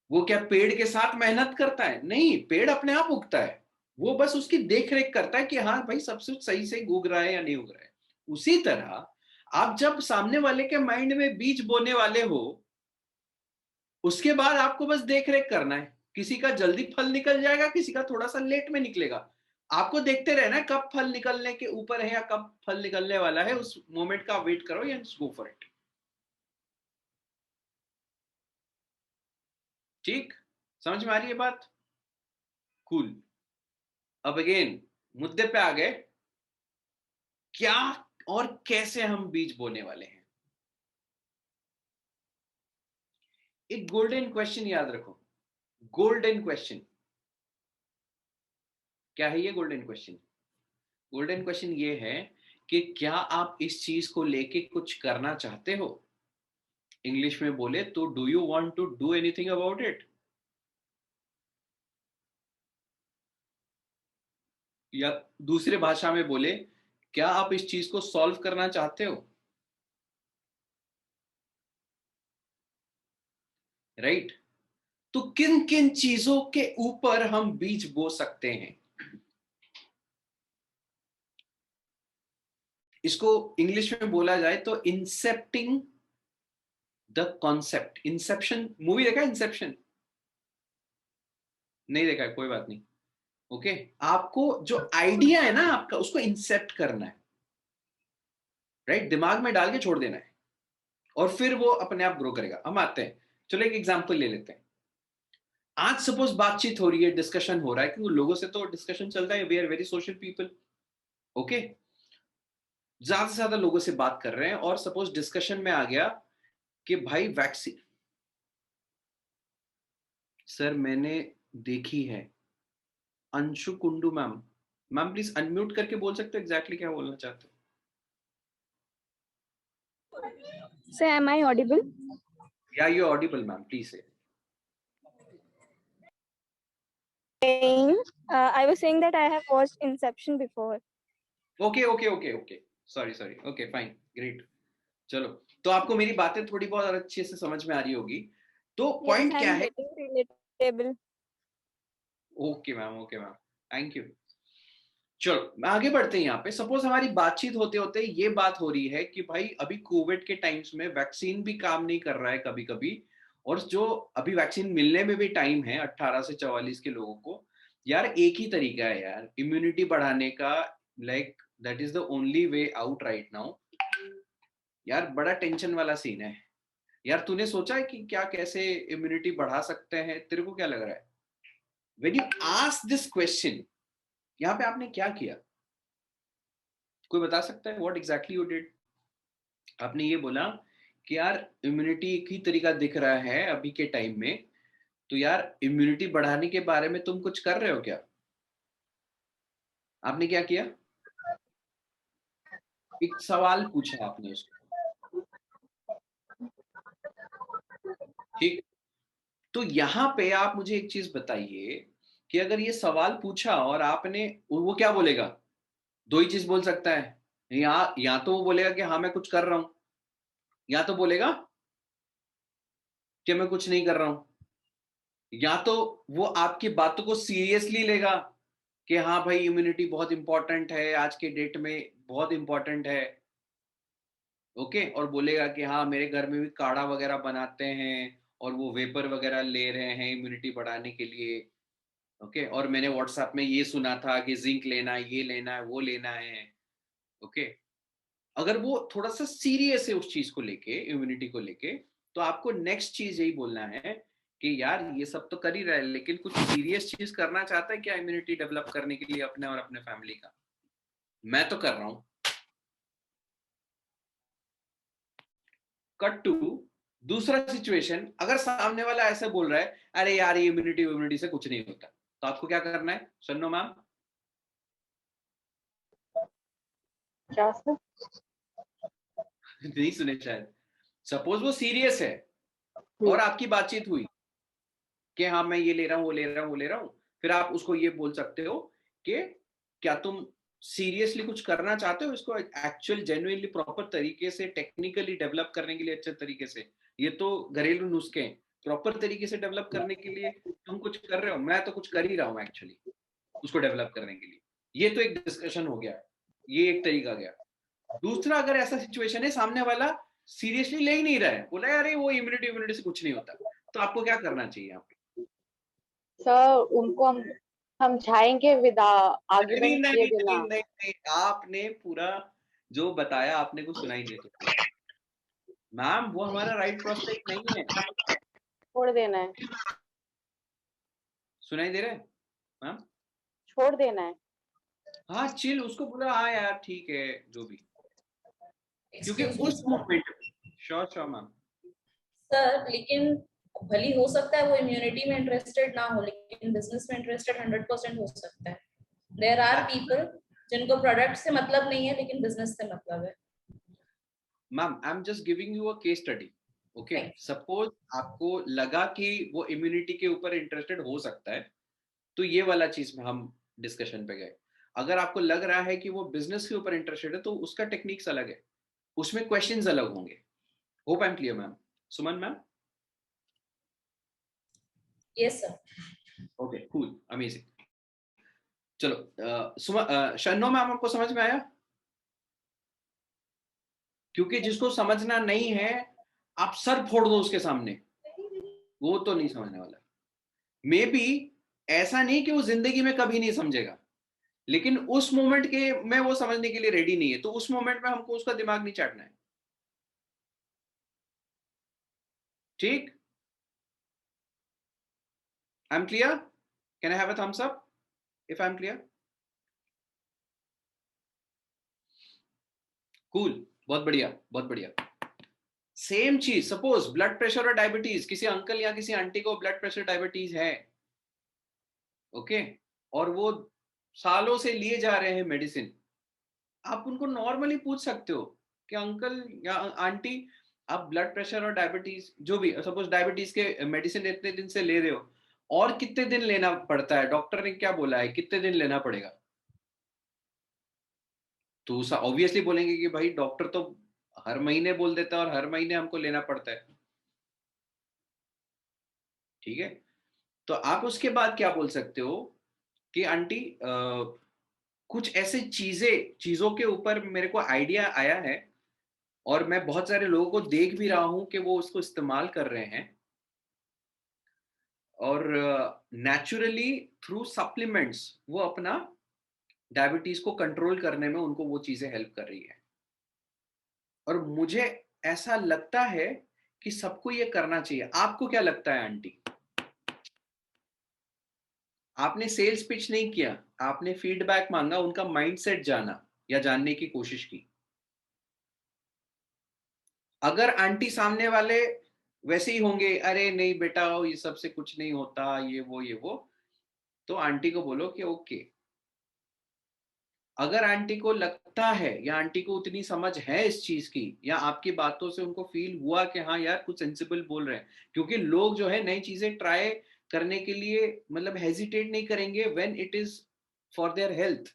वो क्या पेड़ के साथ मेहनत करता है? नहीं, पेड़ अपने आप उगता है, वो बस उसकी देख रेख करता है कि हाँ भाई सब कुछ सही से उग रहा है या नहीं उग रहा है। उसी तरह आप जब सामने वाले के माइंड में बीज बोने वाले हो, उसके बाद आपको बस देख रेख करना है। किसी का जल्दी फल निकल जाएगा, किसी का थोड़ा सा लेट में निकलेगा। आपको देखते रहना है कब फल निकलने के ऊपर है या कब फल निकलने वाला है, उस मोमेंट का वेट करो या गो फॉर इट। ठीक, समझ में आ रही है बात? कूल। अब अगेन मुद्दे पे आ गए, क्या और कैसे हम बीज बोने वाले हैं। एक गोल्डन क्वेश्चन याद रखो, गोल्डन क्वेश्चन। क्या है ये गोल्डन क्वेश्चन? गोल्डन क्वेश्चन ये है कि क्या आप इस चीज को लेके कुछ करना चाहते हो? इंग्लिश में बोले तो do you want to do anything about it? या दूसरे भाषा में बोले, क्या आप इस चीज को सॉल्व करना चाहते हो? राइट? तो किन किन चीजों के ऊपर हम बीज बो सकते हैं? इसको इंग्लिश में बोला जाए तो इंसेप्टिंग द कॉन्सेप्ट। इंसेप्शन मूवी देखा है? इंसेप्शन नहीं देखा है, कोई बात नहीं। ओके, आपको जो आइडिया है ना आपका, उसको इंसेप्ट करना है, राइट? दिमाग में डाल के छोड़ देना है, और फिर वो अपने आप ग्रो करेगा। हम आते हैं, चलो एक एग्जांपल ले लेते हैं। आज सपोज बातचीत हो रही है, डिस्कशन हो रहा है, क्योंकि लोगों से तो डिस्कशन चलता है, we are very social people. Okay, ज्यादा से ज्यादा लोगों से बात कर रहे हैं, और सपोज डिस्कशन में आ गया कि भाई वैक्सीन, सर मैंने देखी है, Anshu Kundu ma'am, ma'am please unmute करके बोल सकते हो एग्जैक्टली क्या बोलना चाहते हो? Sir, am I audible? या यू ऑडिबल मैम, प्लीज से। saying, I was saying that I have watched Inception before. Okay sorry okay fine great. चलो, तो आपको मेरी बातें थोड़ी बहुत अच्छे से समझ में आ रही होगी। तो पॉइंट Yes, क्या I'm है? getting relatable. Okay ma'am thank you. चलो मैं आगे बढ़ते हैं। यहाँ पे सपोज हमारी बातचीत होते होते ये बात हो रही है कि भाई अभी कोविड के टाइम्स में वैक्सीन भी काम नहीं कर रहा है कभी कभी, और जो अभी वैक्सीन मिलने में भी टाइम है 18 से 44 के लोगों को। यार एक ही तरीका है यार इम्यूनिटी बढ़ाने का, like that is the only way out right now. यार बड़ा टेंशन वाला सीन है यार। तूने सोचा है कि क्या कैसे इम्यूनिटी बढ़ा सकते हैं? तेरे को क्या लग रहा है when you ask this question? यहाँ पे आपने क्या किया? कोई बता सकता है व्हाट एग्जैक्टली यू डिड? आपने ये बोला कि यार इम्यूनिटी एक ही तरीका दिख रहा है अभी के टाइम में, तो यार इम्यूनिटी बढ़ाने के बारे में तुम कुछ कर रहे हो क्या? आपने क्या किया? एक सवाल पूछा आपने उसको, ठीक? तो यहाँ पे आप मुझे एक चीज बताइए कि अगर ये सवाल पूछा और आपने, वो क्या बोलेगा? दो ही चीज बोल सकता है, या तो वो बोलेगा कि हाँ मैं कुछ कर रहा हूं, या तो बोलेगा कि मैं कुछ नहीं कर रहा हूं। या तो वो आपकी बातों को सीरियसली लेगा कि हाँ भाई इम्यूनिटी बहुत इंपॉर्टेंट है आज के डेट में, बहुत इंपॉर्टेंट है, ओके, और बोलेगा कि हाँ मेरे घर में भी काढ़ा वगैरह बनाते हैं और वो वेपर वगैरह ले रहे हैं इम्यूनिटी बढ़ाने के लिए, ओके, और मैंने व्हाट्सएप में ये सुना था कि जिंक लेना है, ये लेना है, वो लेना है, ओके। अगर वो थोड़ा सा सीरियस है उस चीज को लेके, इम्यूनिटी को लेके, तो आपको नेक्स्ट चीज यही बोलना है कि यार ये सब तो कर ही रहा है लेकिन कुछ सीरियस चीज करना चाहता है क्या इम्यूनिटी डेवलप करने के लिए अपने और अपने फैमिली का? मैं तो कर रहा हूं। कट टू दूसरा सिचुएशन, अगर सामने वाला ऐसे बोल रहा है अरे यार ये इम्यूनिटी से कुछ नहीं होता, तो आपको क्या करना है? सुनो मैम। क्या सर? नहीं सुने शायद। सपोज वो सीरियस है और आपकी बातचीत हुई कि हाँ मैं ये ले रहा हूँ, वो ले रहा हूँ, वो ले रहा हूँ, फिर आप उसको ये बोल सकते हो कि क्या तुम सीरियसली कुछ करना चाहते हो इसको एक्चुअल जेन्युइनली प्रॉपर तरीके से टेक्निकली डेवलप करने के लिए, अच्छे तरीके से? ये तो घरेलू नुस्खे हैं, प्रॉपर तरीके से डेवलप करने के लिए तुम कुछ कर रहे हो, मैं तो कुछ कर ही रहा हूँ एक्चुअली उसको डेवलप करने के लिए। ये तो एक डिस्कशन हो गया, ये एक तरीका गया। दूसरा, अगर ऐसा सिचुएशन है सामने वाला सीरियसली ले ही नहीं रहा है, बोला अरे वो इम्यूनिटी से कुछ नहीं होता, तो आपको क्या करना चाहिए यहाँ पे? सर उनको हम समझाएंगे विद नहीं आर्गुमेंट नहीं किए नहीं बिना। नहीं नहीं, आपने पूरा जो बताया आपने कुछ सुनाई नहीं तो मैम वो हमारा राइट प्रोस्पेक्ट नहीं है। छोड़ देना है, सुनाई दे रहा है मैम? छोड़ देना है। हाँ चिल, उसको बोला हाँ यार ठीक है जो भी, क्योंकि Excuse me, उस मोमेंट। Sure ma'am. सर, लेकिन भली हो सकता है वो इम्यूनिटी में इंटरेस्टेड ना हो लेकिन बिजनेस में इंटरेस्टेड 100% हो सकता है। देयर आर पीपल जिनको प्रोडक्ट से मतलब नहीं है लेकिन बिजनेस से मतलब है। Ma'am I am just giving you a case study, okay. Suppose आपको लगा कि वो इम्यूनिटी के ऊपर इंटरेस्टेड हो सकता है, तो ये वाला चीज में हम डिस्कशन पे गए। अगर आपको लग रहा है कि वो बिजनेस के ऊपर इंटरेस्टेड है तो उसका टेक्निक्स अलग है, उसमें क्वेश्चंस अलग होंगे। Hope I am clear ma'am. Suman ma'am? Yes sir. Okay cool amazing. चलो शन्नो मैम आपको समझ में आया? क्योंकि जिसको समझना नहीं है आप सर फोड़ दो उसके सामने, वो तो नहीं समझने वाला। मे बी ऐसा नहीं कि वो जिंदगी में कभी नहीं समझेगा, लेकिन उस मोमेंट के में वो समझने के लिए रेडी नहीं है, तो उस मोमेंट में हमको उसका दिमाग नहीं चाटना है, ठीक? I am clear? Can I have a thumbs up if I am clear? Cool, बहुत बढ़िया बहुत बढ़िया। सेम चीज, सपोज ब्लड प्रेशर और डायबिटीज, किसी अंकल या किसी आंटी को ब्लड प्रेशर डायबिटीज है, ओके, और वो सालों से लिए जा रहे हैं मेडिसिन। आप उनको नॉर्मली पूछ सकते हो कि अंकल या आंटी आप ब्लड प्रेशर और डायबिटीज जो भी, सपोज डायबिटीज के मेडिसिन इतने दिन से ले रहे हो, और कितने दिन लेना पड़ता है, डॉक्टर ने क्या बोला है, कितने दिन लेना पड़ेगा? तो ऑब्वियसली बोलेंगे कि भाई डॉक्टर तो हर महीने बोल देता है और हर महीने हमको लेना पड़ता है। ठीक है, तो आप उसके बाद क्या बोल सकते हो कि आंटी कुछ ऐसे चीजों के ऊपर मेरे को आइडिया आया है और मैं बहुत सारे लोगों को देख भी रहा हूं कि वो उसको इस्तेमाल कर रहे हैं, और नेचुरली थ्रू सप्लीमेंट्स वो अपना डायबिटीज को कंट्रोल करने में उनको वो चीजें हेल्प कर रही है। और मुझे ऐसा लगता है कि सबको ये करना चाहिए। आपको क्या लगता है आंटी? आपने सेल्स पिच नहीं किया, आपने फीडबैक मांगा, उनका माइंडसेट जाना या जानने की कोशिश की। अगर आंटी सामने वाले वैसे ही होंगे, अरे नहीं बेटा ये सबसे कुछ नहीं होता, ये वो, तो आंटी को बोलो कि ओके। अगर आंटी को लगता है या आंटी को उतनी समझ है इस चीज की, या आपकी बातों से उनको फील हुआ कि हाँ यार कुछ सेंसिबल बोल रहे हैं, क्योंकि लोग जो है नई चीजें ट्राई करने के लिए मतलब हेजिटेट नहीं करेंगे when it is for their health.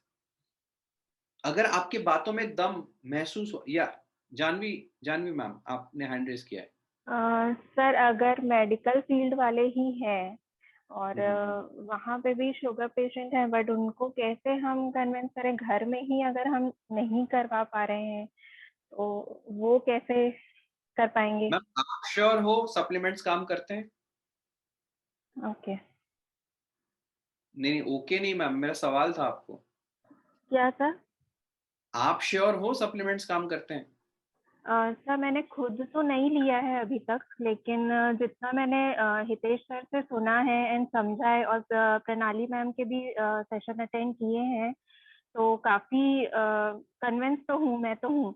अगर आपकी बातों में दम महसूस हो, या जानवी मैम आपने हैंड रेज किया है। सर अगर मेडिकल फील्ड वाले ही हैं और वहाँ पे भी शुगर पेशेंट हैं, बट उनको कैसे हम कन्विंस करें, घर में ही अगर हम नहीं करवा पा रहे हैं तो वो कैसे कर पाएंगे? मैम आप श्योर हो सप्लीमेंट्स काम करते हैं? ओके। नहीं ओके नहीं मैम, मेरा सवाल था आपको। क्या सर? आप श्योर हो सप्लीमेंट्स काम करते हैं? सर मैंने खुद तो नहीं लिया है अभी तक, लेकिन जितना मैंने हितेश सर से सुना है एंड समझा है, और प्रणाली मैम के भी सेशन अटेंड किए हैं, तो काफी कन्विंस तो हूँ, मैं तो हूँ।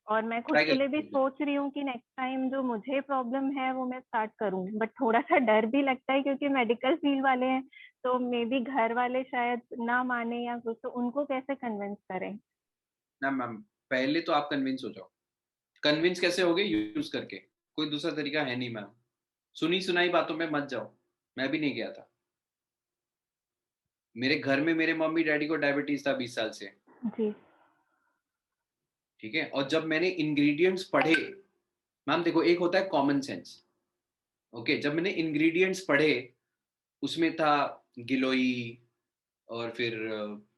और मैं खुद के लिए भी सोच रही हूँ कि नेक्स्ट टाइम जो मुझे प्रॉब्लम है वो मैं स्टार्ट करूँ, बट थोड़ा सा डर भी लगता है क्योंकि मेडिकल फील्ड वाले हैं, तो मे बी घर वाले शायद ना माने या कुछ, तो उनको कैसे कन्विंस करें? ना मैम पहले तो आप कन्विंस हो जाओ। कन्विंस कैसे होगे? यूज करके, कोई दूसरा तरीका है नहीं मैम। सुनी सुनाई बातों में मत जाओ, मैं भी नहीं गया था। मेरे घर में मेरे मम्मी डैडी को डायबिटीज था 20 साल से। जी। ठीक है, और जब मैंने इंग्रेडिएंट्स पढ़े, मैम देखो एक होता है कॉमन सेंस, ओके, जब मैंने इंग्रेडिएंट्स पढ़े उसमें था गिलोई और फिर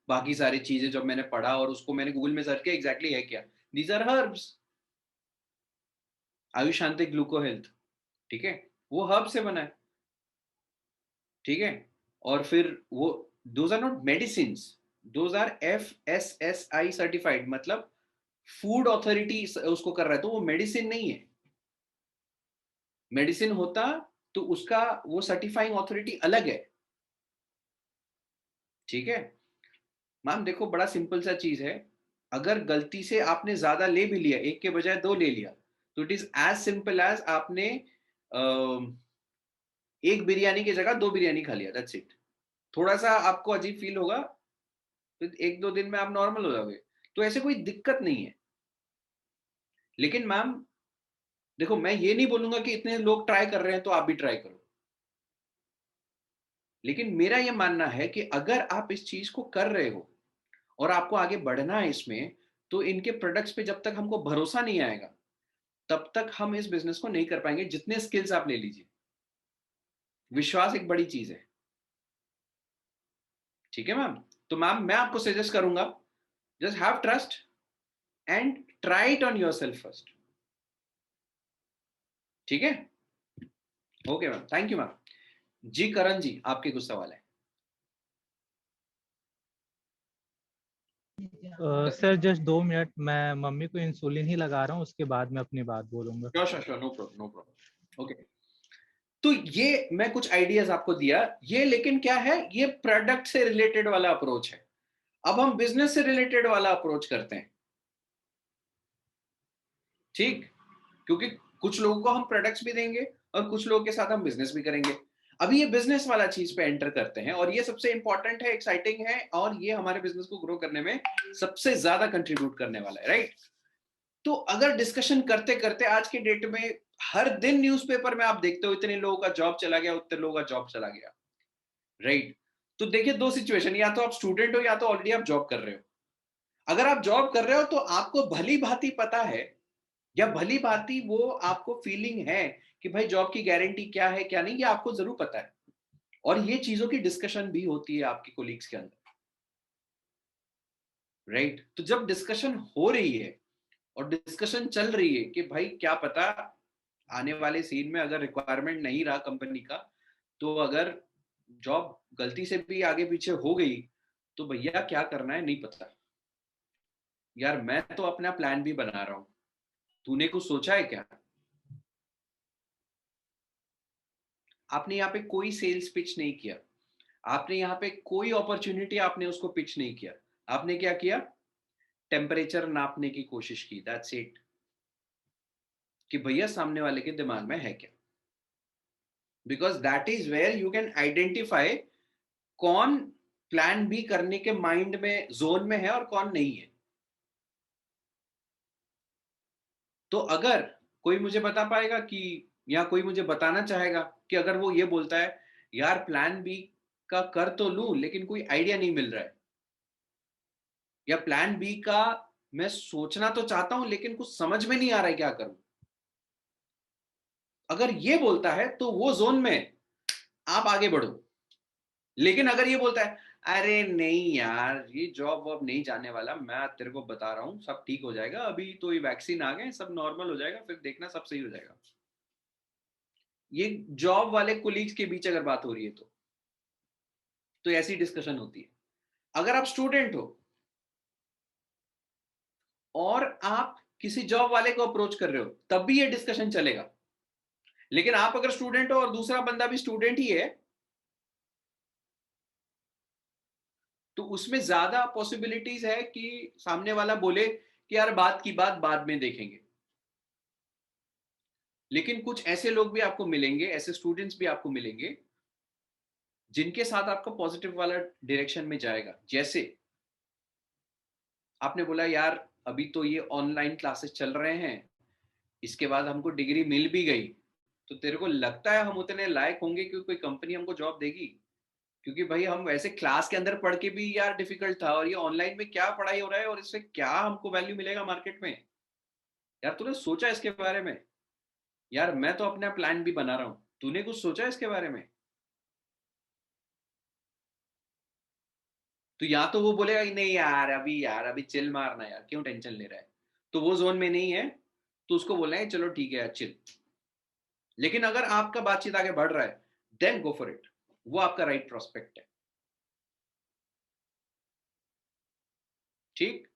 बाकी सारी चीजें जब मैंने पढ़ा और उसको मैंने गूगल में सर्च किया एग्जैक्टली है क्या, these are herbs, Ayushantik gluco health. ठीक है, वो हर्ब से बना है। ठीक है, और फिर वो those are not medicine, those are FSSI certified, मतलब फूड ऑथोरिटी उसको कर रहा है, तो वो मेडिसिन नहीं है। मेडिसिन होता तो उसका वो सर्टिफाइंग ऑथोरिटी अलग है। ठीक है मैम, देखो बड़ा सिंपल सा चीज है, अगर गलती से आपने ज्यादा ले भी लिया, एक के बजाय 2 ले लिया, तो it is as simple as आपने एक बिरयानी की जगह 2 बिरयानी खा लिया, दैट्स इट। थोड़ा सा आपको अजीब फील होगा, तो 1-2 दिन में आप नॉर्मल हो जाओगे, तो ऐसे कोई दिक्कत नहीं है। लेकिन मैम देखो, मैं ये नहीं बोलूंगा कि इतने लोग ट्राई कर रहे हैं तो आप भी ट्राई करो, लेकिन मेरा ये मानना है कि अगर आप इस चीज को कर रहे हो और आपको आगे बढ़ना है इसमें, तो इनके प्रोडक्ट्स पे जब तक हमको भरोसा नहीं आएगा तब तक हम इस बिजनेस को नहीं कर पाएंगे, जितने स्किल्स आप ले लीजिए। विश्वास एक बड़ी चीज है। ठीक है मैम, तो मैम मैं आपको सजेस्ट करूंगा, just have trust and try it on yourself first. ठीक है, okay ma'am, thank you ma'am. Ji Karan ji, आपके कुछ सवाल है? सर जस्ट 2 मिनट, मैं मम्मी को इंसुलिन ही लगा रहा हूँ, उसके बाद मैं अपनी बात बोलूंगा। Sure, no problem. ओके, तो ये मैं कुछ आइडियाज आपको दिया, ये लेकिन क्या है, ये प्रोडक्ट से रिलेटेड वाला अप्रोच है। अब हम बिजनेस से रिलेटेड वाला अप्रोच करते हैं। ठीक, क्योंकि कुछ लोगों को हम प्रोडक्ट्स भी देंगे और कुछ लोगों के साथ हम बिजनेस भी करेंगे। अभी ये बिजनेस वाला चीज पे एंटर करते हैं, और ये सबसे इंपॉर्टेंट है, एक्साइटिंग है, और ये हमारे बिजनेस को ग्रो करने में सबसे ज्यादा कंट्रीब्यूट करने वाला है, राइट? तो अगर डिस्कशन करते करते आज के डेट में हर दिन न्यूज़पेपर में आप देखते हो इतने लोगों का जॉब चला गया, उतने लोगों का जॉब चला गया, राइट? तो देखिए दो सिचुएशन, या तो आप स्टूडेंट हो या तो ऑलरेडी आप जॉब कर रहे हो। अगर आप जॉब कर रहे हो तो आपको भली भांति पता है, या भली भांति वो आपको फीलिंग है कि भाई जॉब की गारंटी क्या है क्या नहीं, ये आपको जरूर पता है, और ये चीजों की डिस्कशन भी होती है आपके कोलीग्स के अंदर, राइट? तो जब डिस्कशन हो रही है और डिस्कशन चल रही है कि भाई क्या पता आने वाले सीन में अगर रिक्वायरमेंट नहीं रहा कंपनी का, तो अगर जॉब गलती से भी आगे पीछे हो गई तो भैया क्या करना है नहीं पता। यार मैं तो अपना प्लान भी बना रहा हूं, तूने कुछ सोचा है क्या? आपने यहाँ पे कोई सेल्स पिच नहीं किया, आपने यहाँ पे कोई अपॉर्चुनिटी आपने उसको पिच नहीं किया, आपने क्या किया? टेम्परेचर नापने की कोशिश की, दैट्स इट, कि भैया सामने वाले के दिमाग में है क्या। Because that is where you can identify कौन प्लान बी करने के माइंड में जोन में है और कौन नहीं है। तो अगर कोई मुझे बता पाएगा कि, या कोई मुझे बताना चाहेगा कि अगर वो ये बोलता है यार प्लान बी का कर तो लूं लेकिन कोई आइडिया नहीं मिल रहा है, या प्लान बी का मैं सोचना तो चाहता हूं लेकिन कुछ समझ में नहीं आ रहा है क्या करूं, अगर ये बोलता है तो वो जोन में आप आगे बढ़ो। लेकिन अगर ये बोलता है अरे नहीं यार ये जॉब वॉब नहीं जाने वाला, मैं तेरे को बता रहा हूँ सब ठीक हो जाएगा, अभी तो ये वैक्सीन आ गए सब नॉर्मल हो जाएगा, फिर देखना सब सही हो जाएगा, ये जॉब वाले कोलीग्स के बीच अगर बात हो रही है तो ऐसी डिस्कशन होती है। अगर आप स्टूडेंट हो और आप किसी जॉब वाले को अप्रोच कर रहे हो तब भी ये डिस्कशन चलेगा। लेकिन आप अगर स्टूडेंट हो और दूसरा बंदा भी स्टूडेंट ही है तो उसमें ज्यादा पॉसिबिलिटीज है कि सामने वाला बोले कि यार बात की बात बाद में देखेंगे। लेकिन कुछ ऐसे लोग भी आपको मिलेंगे, ऐसे स्टूडेंट्स भी आपको मिलेंगे जिनके साथ आपका पॉजिटिव वाला डायरेक्शन में जाएगा। जैसे आपने बोला यार अभी तो ये ऑनलाइन क्लासेस चल रहे हैं, इसके बाद हमको डिग्री मिल भी गई तो तेरे को लगता है हम उतने लायक होंगे कि कोई कंपनी हमको जॉब देगी? क्योंकि भाई हम वैसे क्लास के अंदर पढ़ के भी यार डिफिकल्ट था, और ये ऑनलाइन में क्या पढ़ाई हो रहा है और इससे क्या हमको वैल्यू मिलेगा मार्केट में? यार तूने सोचा इसके बारे में? यार मैं तो अपना प्लान भी बना रहा हूं, तूने कुछ सोचा इसके बारे में? तो या तो वो बोलेगा कि नहीं यार अभी चिल मारना, यार क्यों टेंशन ले रहा है, तो वो जोन में नहीं है, तो उसको बोलना है चलो ठीक है चिल। लेकिन अगर आपका बातचीत आगे बढ़ रहा है देन गो फॉर इट, वो आपका राइट प्रोस्पेक्ट है। ठीक।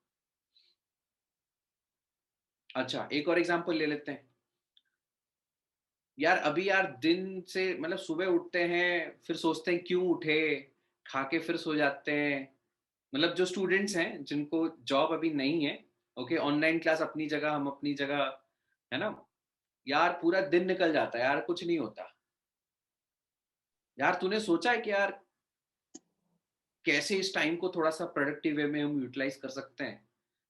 अच्छा एक और एग्जांपल ले लेते हैं। यार अभी यार दिन से मतलब सुबह उठते हैं फिर सोचते हैं क्यों उठे, खा के फिर सो जाते हैं। मतलब जो स्टूडेंट्स हैं जिनको जॉब अभी नहीं है, ओके ऑनलाइन क्लास अपनी जगह हम अपनी जगह, है ना? यार पूरा दिन निकल जाता है यार कुछ नहीं होता। यार तूने सोचा है कि यार कैसे इस टाइम को थोड़ा सा प्रोडक्टिव वे में हम यूटिलाइज कर सकते हैं?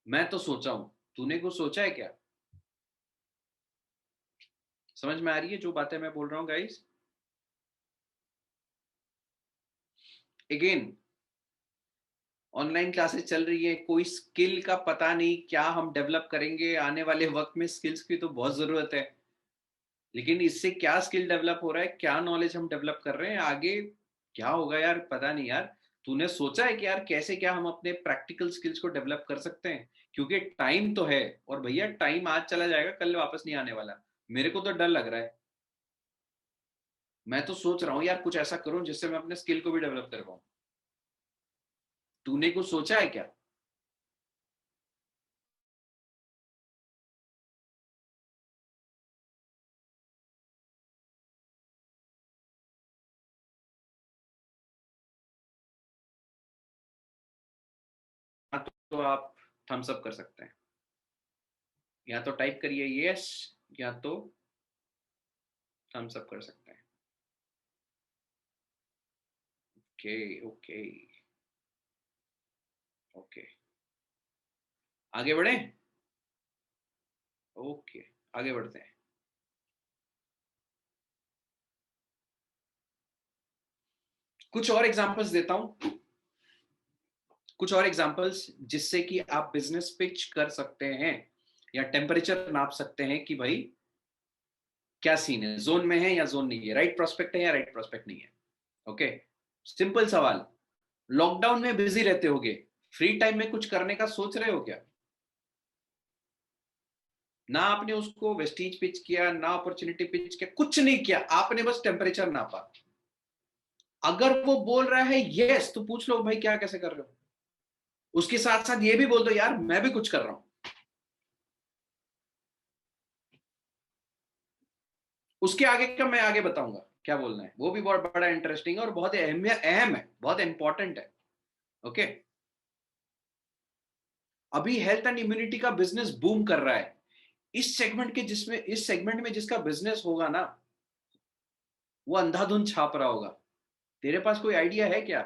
मैं तो सोचा हूं, तूने कुछ सोचा है क्या? समझ में आ रही है जो बातें मैं बोल रहा हूँ गाइस? अगेन ऑनलाइन क्लासेस चल रही है, कोई स्किल का पता नहीं क्या हम डेवलप करेंगे आने वाले वक्त में, स्किल्स की तो बहुत जरूरत है, लेकिन इससे क्या स्किल डेवलप हो रहा है, क्या नॉलेज हम डेवलप कर रहे हैं, आगे क्या होगा यार पता नहीं। यार तूने सोचा है कि यार कैसे क्या हम अपने प्रैक्टिकल स्किल्स को डेवलप कर सकते हैं? क्योंकि टाइम तो है, और भैया टाइम आज चला जाएगा कल वापस नहीं आने वाला। मेरे को तो डर लग रहा है, मैं तो सोच रहा हूँ यार कुछ ऐसा करूं जिससे मैं अपने स्किल को भी डेवलप कर पाऊं। तूने कुछ सोचा है क्या? हाँ, तो आप थम्स अप कर सकते हैं, या तो टाइप करिए यस, या तो थम्स अप कर सकते हैं। ओके ओके ओके, आगे बढ़े। ओके आगे बढ़ते हैं। कुछ और एग्जांपल्स देता हूं, कुछ और एग्जांपल्स जिससे कि आप बिजनेस पिच कर सकते हैं या टेम्परेचर नाप सकते हैं कि भाई क्या सीन है, जोन में है या जोन नहीं है, राइट प्रोस्पेक्ट है या राइट प्रोस्पेक्ट नहीं है। ओके, सिंपल सवाल, लॉकडाउन में बिजी रहते होगे, फ्री टाइम में कुछ करने का सोच रहे हो क्या? ना आपने उसको वेस्टीज पिच किया, ना अपॉर्चुनिटी पिच किया, कुछ नहीं किया, आपने बस टेम्परेचर नापा। अगर वो बोल रहा है यस, तो पूछ लो भाई क्या कैसे कर रहे हो। उसके साथ साथ ये भी बोल दो यार मैं भी कुछ कर रहा हूं। उसके आगे का मैं आगे बताऊंगा क्या बोलना है, वो भी बहुत बड़ा इंटरेस्टिंग है और बहुत अहम है, बहुत इंपॉर्टेंट है। ओके, अभी हेल्थ एंड इम्यूनिटी का बिजनेस बूम कर रहा है। इस सेगमेंट में जिसका बिजनेस होगा ना, वो अंधाधुंध छाप रहा होगा। तेरे पास कोई आइडिया है क्या?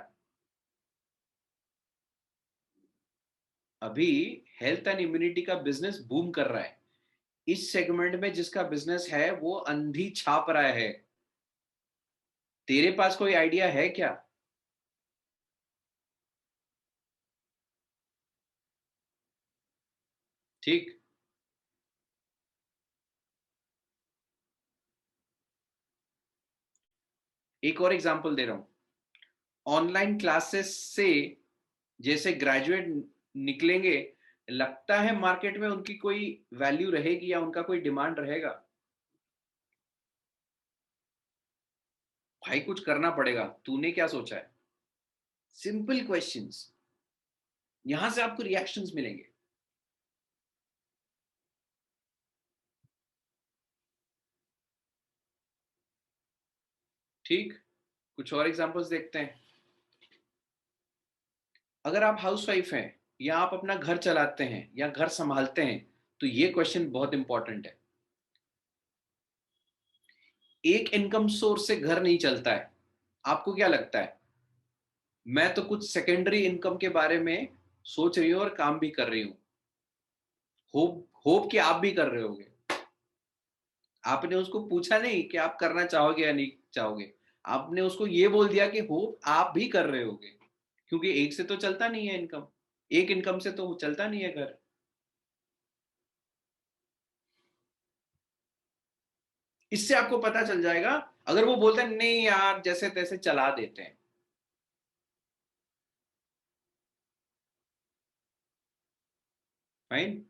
अभी हेल्थ एंड इम्यूनिटी का बिजनेस बूम कर रहा है। इस सेगमेंट में जिसका बिजनेस है वो अंधी छाप रहा है। तेरे पास कोई आइडिया है क्या? ठीक, एक और एग्जांपल दे रहा हूं। ऑनलाइन क्लासेस से जैसे ग्रेजुएट निकलेंगे, लगता है मार्केट में उनकी कोई वैल्यू रहेगी या उनका कोई डिमांड रहेगा? भाई कुछ करना पड़ेगा, तूने क्या सोचा है? सिंपल क्वेश्चंस, यहां से आपको रिएक्शंस मिलेंगे। ठीक, कुछ और एग्जांपल्स देखते हैं। अगर आप हाउसवाइफ हैं या आप अपना घर चलाते हैं या घर संभालते हैं, तो ये क्वेश्चन बहुत इंपॉर्टेंट है। एक इनकम सोर्स से घर नहीं चलता है। आपको क्या लगता है? मैं तो कुछ सेकेंडरी इनकम के बारे में सोच रही हूँ और काम भी कर रही हूँ। होप कि आप भी कर रहे होगे। आपने उसको पूछा नहीं कि आप करना चाहोगे या नहीं चाहोगे, आपने उसको ये बोल दिया कि होप आप भी कर रहे होगे, क्योंकि एक से तो चलता नहीं है इनकम, एक इनकम से तो चलता नहीं है घर। इससे आपको पता चल जाएगा। अगर वो बोलते हैं नहीं यार जैसे तैसे चला देते हैं, फाइन।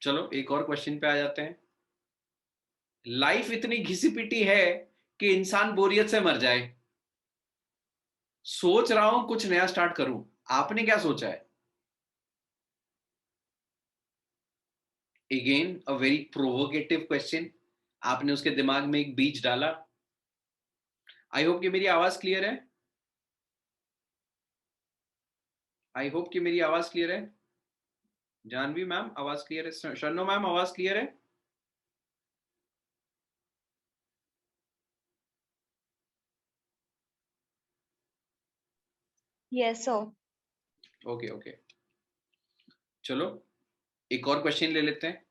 चलो एक और क्वेश्चन पे आ जाते हैं। लाइफ इतनी घिसी पिटी है कि इंसान बोरियत से मर जाए। सोच रहा हूं कुछ नया स्टार्ट करूं। आपने क्या सोचा है? Again a very provocative question. आपने उसके दिमाग में एक बीज डाला। आई होप कि मेरी आवाज क्लियर है। आई होप कि मेरी आवाज क्लियर है। जानवी मैम आवाज क्लियर है? शर्नो मैम आवाज क्लियर है? Yes, sir. ओके ओके, चलो एक और क्वेश्चन ले लेते हैं।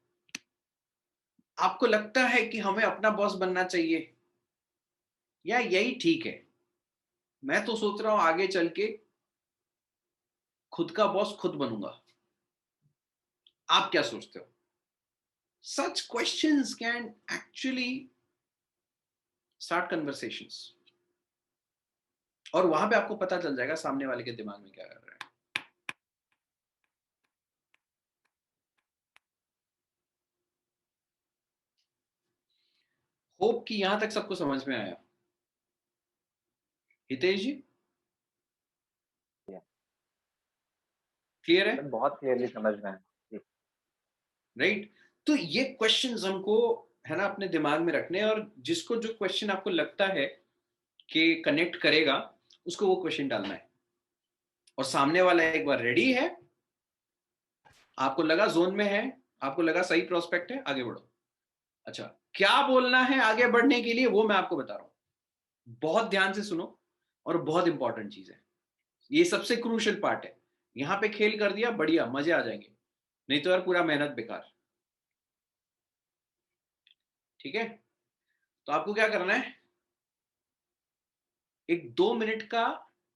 आपको लगता है कि हमें अपना बॉस बनना चाहिए या यही ठीक है? मैं तो सोच रहा हूं आगे चल के खुद का बॉस खुद बनूंगा। आप क्या सोचते हो? सच questions can actually start conversations, और वहां पे आपको पता चल जाएगा सामने वाले के दिमाग में क्या कर रहा है। होप कि यहां तक सबको समझ में आया। हितेश जी क्लियर है? बहुत क्लियरली समझ में आया। राइट, तो ये क्वेश्चंस हमको है ना अपने दिमाग में रखने, और जिसको जो क्वेश्चन आपको लगता है कि कनेक्ट करेगा उसको वो क्वेश्चन डालना है। और सामने वाला एक बार रेडी है, आपको लगा जोन में है, आपको लगा सही प्रोस्पेक्ट है, आगे बढ़ो। अच्छा, क्या बोलना है आगे बढ़ने के लिए वो मैं आपको बता रहा हूं। बहुत ध्यान से सुनो, और बहुत इंपॉर्टेंट चीज है, ये सबसे क्रूशियल पार्ट है। यहां पे खेल कर दिया बढ़िया, मजे आ जाएंगे, नहीं तो यार पूरा मेहनत बेकार। ठीक है, तो आपको क्या करना है, एक 2 मिनट का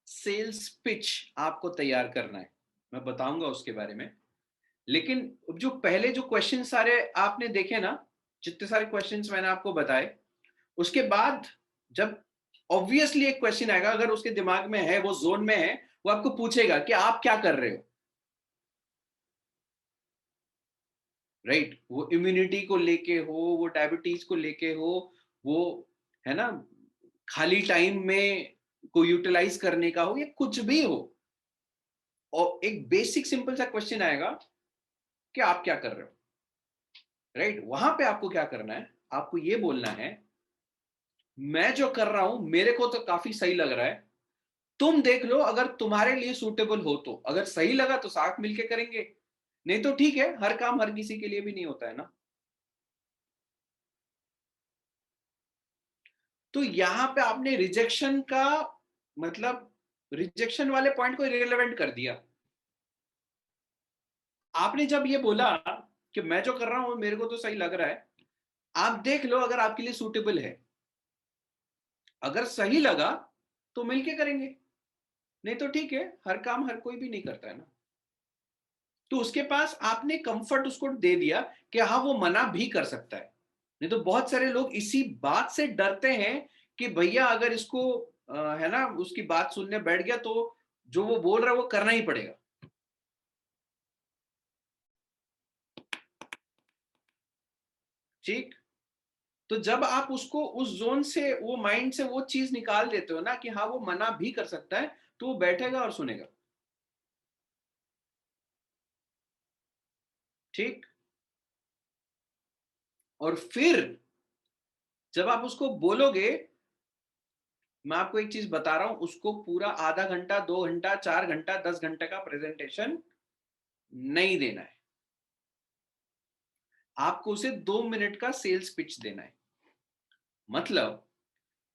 सेल्स पिच आपको तैयार करना है, मैं बताऊंगा उसके बारे में। लेकिन जो पहले जो क्वेश्चन सारे आपने देखे ना, जितने सारे क्वेश्चंस मैंने आपको बताए, उसके बाद जब ऑब्वियसली एक क्वेश्चन आएगा, अगर उसके दिमाग में है, वो जोन में है, वो आपको पूछेगा कि आप क्या कर रहे हो, राइट? वो इम्यूनिटी को लेके हो, वो डायबिटीज को लेके हो, वो है ना, खाली टाइम में को यूटिलाइज करने का हो, या कुछ भी हो, और एक बेसिक सिंपल सा क्वेश्चन आएगा कि आप क्या कर रहे हो, राइट? वहां पे आपको क्या करना है, आपको ये बोलना है, मैं जो कर रहा हूं मेरे को तो काफी सही लग रहा है, तुम देख लो अगर तुम्हारे लिए सूटेबल हो तो, अगर सही लगा तो साथ मिलके करेंगे, नहीं तो ठीक है, हर काम हर किसी के लिए भी नहीं होता है ना। तो यहां पे आपने रिजेक्शन का मतलब रिजेक्शन वाले पॉइंट को इररिलेवेंट कर दिया। आपने जब ये बोला कि मैं जो कर रहा हूं मेरे को तो सही लग रहा है, आप देख लो अगर आपके लिए सूटेबल है, अगर सही लगा तो मिलके करेंगे, नहीं तो ठीक है, हर काम हर कोई भी नहीं करता है ना। तो उसके पास आपने कंफर्ट उसको दे दिया कि हाँ वो मना भी कर सकता है। नहीं तो बहुत सारे लोग इसी बात से डरते हैं कि भैया अगर इसको है ना उसकी बात सुनने बैठ गया तो जो वो बोल रहा है वो करना ही पड़ेगा। ठीक, तो जब आप उसको उस जोन से, वो माइंड से वो चीज निकाल देते हो ना कि हाँ वो मना भी कर सकता है, तो वो बैठेगा और सुनेगा। ठीक, और फिर जब आप उसको बोलोगे, मैं आपको एक चीज बता रहा हूं, उसको पूरा आधा घंटा 2 घंटा 4 घंटा 10 घंटे का प्रेजेंटेशन नहीं देना है, आपको उसे 2 मिनट का सेल्स पिच देना है। मतलब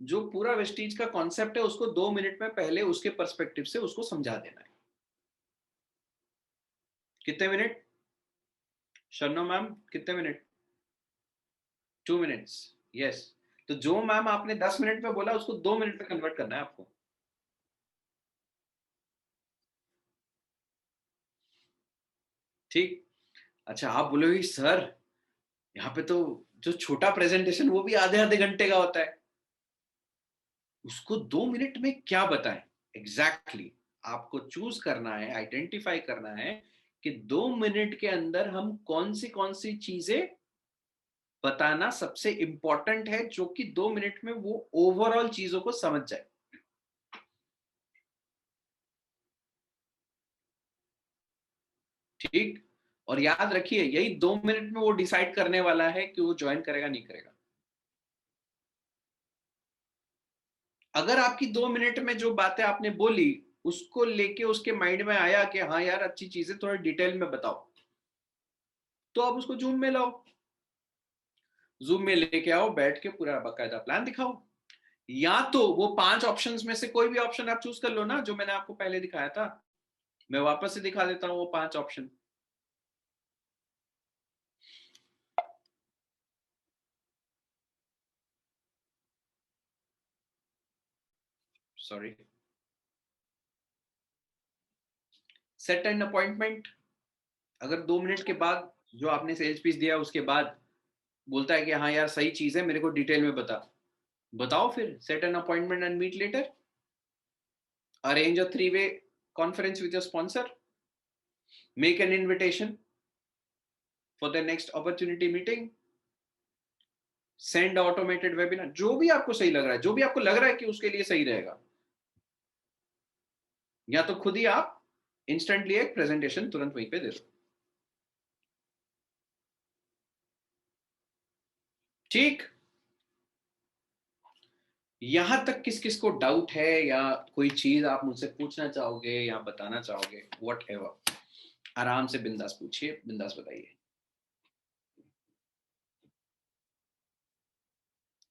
जो पूरा वेस्टीज का कॉन्सेप्ट है उसको 2 मिनट में पहले उसके पर्सपेक्टिव से उसको समझा देना है। कितने मिनट शर्नो मैम, कितने मिनट? 2 minutes, yes. तो जो मैम आपने 10 मिनट में बोला उसको 2 मिनट में कन्वर्ट करना है आपको। ठीक, अच्छा आप बोलोगे सर यहाँ पे तो जो छोटा प्रेजेंटेशन वो भी आधे आधे घंटे का होता है, उसको 2 मिनट में क्या बताएं? Exactly exactly. आपको चूज करना है, आइडेंटिफाई करना है कि 2 मिनट के अंदर हम कौन सी चीजें बताना सबसे इंपॉर्टेंट है, जो कि 2 मिनट में वो ओवरऑल चीजों को समझ जाए। ठीक, और याद रखिए यही 2 मिनट में वो डिसाइड करने वाला है कि वो ज्वाइन करेगा नहीं करेगा। अगर आपकी 2 मिनट में जो बातें आपने बोली उसको लेके उसके माइंड में आया कि हाँ यार अच्छी चीजें थोड़ा डिटेल में बताओ, तो आप उसको जूम में लाओ, जूम में लेके आओ, बैठ के पूरा बाकायदा प्लान दिखाओ। या तो वो 5 ऑप्शंस में से कोई भी ऑप्शन आप चूज कर लो ना, जो मैंने आपको पहले दिखाया था, मैं वापस से दिखा देता हूँ वो 5 option. Sorry, set an appointment. अगर 2 मिनट के बाद जो आपने सेल्स पीस दिया उसके बाद बोलता है कि हाँ यार सही चीज है, मेरे को डिटेल में बताओ, फिर set an appointment and meet later, arrange a 3-way conference with your sponsor, make an invitation for the next opportunity meeting, send automated webinar, जो भी आपको सही लग रहा है, जो भी आपको लग रहा है कि उसके लिए सही रहेगा। या तो खुद ही आप इंस्टेंटली एक प्रेजेंटेशन तुरंत वहीं पे दे दो। ठीक, यहां तक किस किस को डाउट है या कोई चीज आप मुझसे पूछना चाहोगे या बताना चाहोगे, वट एवर, आराम से बिंदास पूछिए, बिंदास बताइए।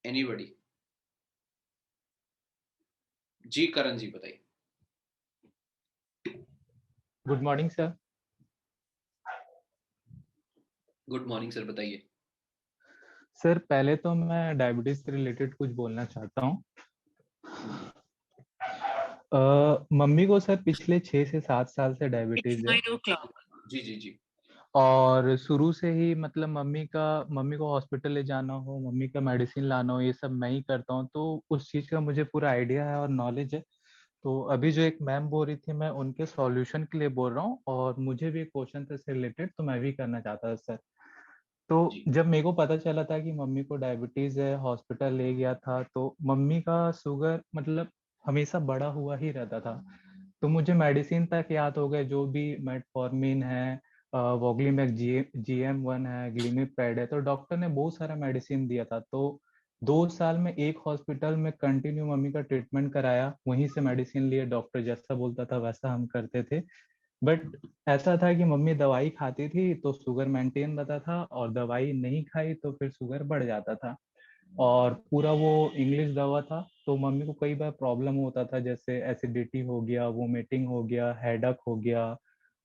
एनीबॉडी? जी करण जी बताइए। Good morning sir. Good morning sir, बताइए। सर पहले तो मैं डायबिटीज से रिलेटेड कुछ बोलना चाहता हूँ। मम्मी को सर पिछले 6 से 7 साल से डायबिटीज है। जी जी जी। और शुरू से ही मतलब मम्मी को हॉस्पिटल ले जाना हो, मम्मी का मेडिसिन लाना हो, ये सब मैं ही करता हूँ, तो उस चीज का मुझे पूरा आइडिया है और नॉलेज है। तो अभी जो एक मैम बोल रही थी, मैं उनके सॉल्यूशन के लिए बोल रहा हूँ, और मुझे भी एक क्वेश्चन था इससे रिलेटेड, तो मैं भी करना चाहता था सर। तो जी जब मेरे को पता चला था कि मम्मी को डायबिटीज है, हॉस्पिटल ले गया था, तो मम्मी का शुगर मतलब हमेशा बढ़ा हुआ ही रहता था। तो मुझे मेडिसिन तक याद हो गए, जो भी मेटफॉर्मिन है, वोगलीमैक GM1 है, ग्लिमिपैड है। तो डॉक्टर ने बहुत सारा मेडिसिन दिया था। तो 2 साल में एक हॉस्पिटल में कंटिन्यू मम्मी का ट्रीटमेंट कराया, वहीं से मेडिसिन लिए, डॉक्टर जैसा बोलता था वैसा हम करते थे। बट ऐसा था कि मम्मी दवाई खाती थी तो शुगर मेंटेन रहता था, और दवाई नहीं खाई तो फिर शुगर बढ़ जाता था। और पूरा वो इंग्लिश दवा था, तो मम्मी को कई बार प्रॉब्लम होता था, जैसे एसिडिटी हो गया, वोमिटिंग हो गया, हेडक हो गया,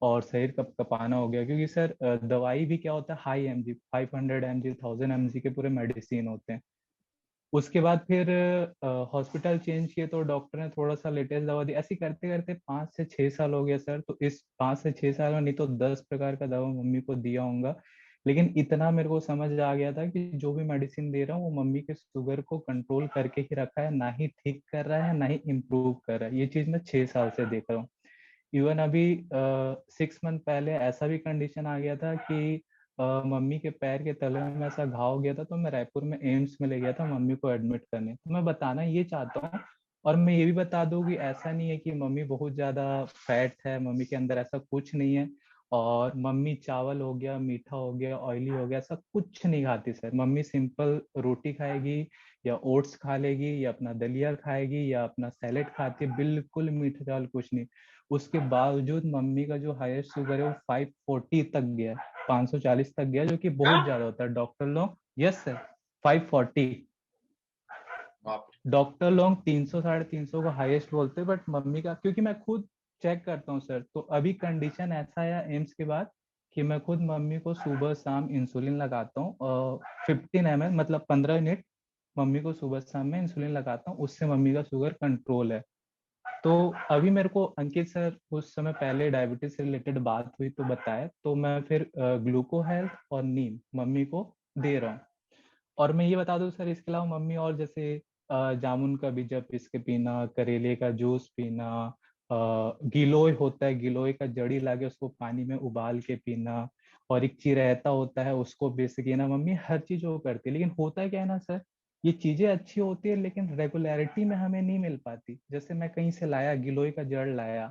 और शरीर कपाना हो गया। क्योंकि सर दवाई भी क्या होता है, हाई mg, 500 mg, 1000 mg के पूरे मेडिसिन होते हैं। उसके बाद फिर हॉस्पिटल चेंज किए, तो डॉक्टर ने थोड़ा सा लेटेस्ट दवा दी। ऐसे करते करते 5 से 6 साल हो गया सर। तो इस 5 से 6 साल में नहीं तो 10 प्रकार का दवा मम्मी को दिया होगा। लेकिन इतना मेरे को समझ आ गया था कि जो भी मेडिसिन दे रहा हूँ वो मम्मी के शुगर को कंट्रोल करके ही रखा है, ना ही ठीक कर रहा है, ना ही इम्प्रूव कर रहा है। ये चीज मैं 6 साल से देख रहा हूँ। इवन अभी 6 मंथ पहले ऐसा भी कंडीशन आ गया था कि मम्मी के पैर के तले में ऐसा घाव हो गया था, तो मैं रायपुर में एम्स में ले गया था मम्मी को एडमिट करने। तो मैं बताना ये चाहता हूँ, और मैं ये भी बता दूं कि ऐसा नहीं है कि मम्मी बहुत ज्यादा फैट है, मम्मी के अंदर ऐसा कुछ नहीं है। और मम्मी चावल हो गया, मीठा हो गया, ऑयली हो गया, ऐसा कुछ नहीं खाती सर। मम्मी सिंपल रोटी खाएगी, या ओट्स खा लेगी, या अपना दलिया खाएगी, या अपना सैलेड खाती है, बिल्कुल मीठा चावल कुछ नहीं। उसके बावजूद मम्मी का जो हाईएस्ट शुगर है वो 540 तक गया है, 540 तक गया, जो कि बहुत ज्यादा होता है। डॉक्टर लोग, यस सर, 540। बाप डॉक्टर लोग 300 350 को हाईएस्ट बोलते हैं, बट मम्मी का, क्योंकि मैं खुद चेक करता हूँ सर, तो अभी कंडीशन ऐसा है एम्स के बाद कि मैं खुद मम्मी को सुबह शाम इंसुलिन लगाता हूँ, 15 ml, मतलब 15 यूनिट मम्मी को सुबह शाम में इंसुलिन लगाता हूँ, उससे मम्मी का शुगर कंट्रोल है। तो अभी मेरे को अंकित सर कुछ समय पहले डायबिटीज से रिलेटेड बात हुई तो बताया, तो मैं फिर ग्लूको हेल्थ और नीम मम्मी को दे रहा हूँ। और मैं ये बता दूं सर, इसके अलावा मम्मी और जैसे जामुन का बीजा पीस के पीना, करेले का जूस पीना, गिलोय होता है, गिलोय का जड़ी लाके उसको पानी में उबाल के पीना, और एक चिरैता होता है उसको बेसिकली ना, मम्मी हर चीज वो करती है। लेकिन होता है क्या है ना सर, ये चीजें अच्छी होती है लेकिन रेगुलरिटी में हमें नहीं मिल पाती। जैसे मैं कहीं से लाया, गिलोय का जड़ लाया,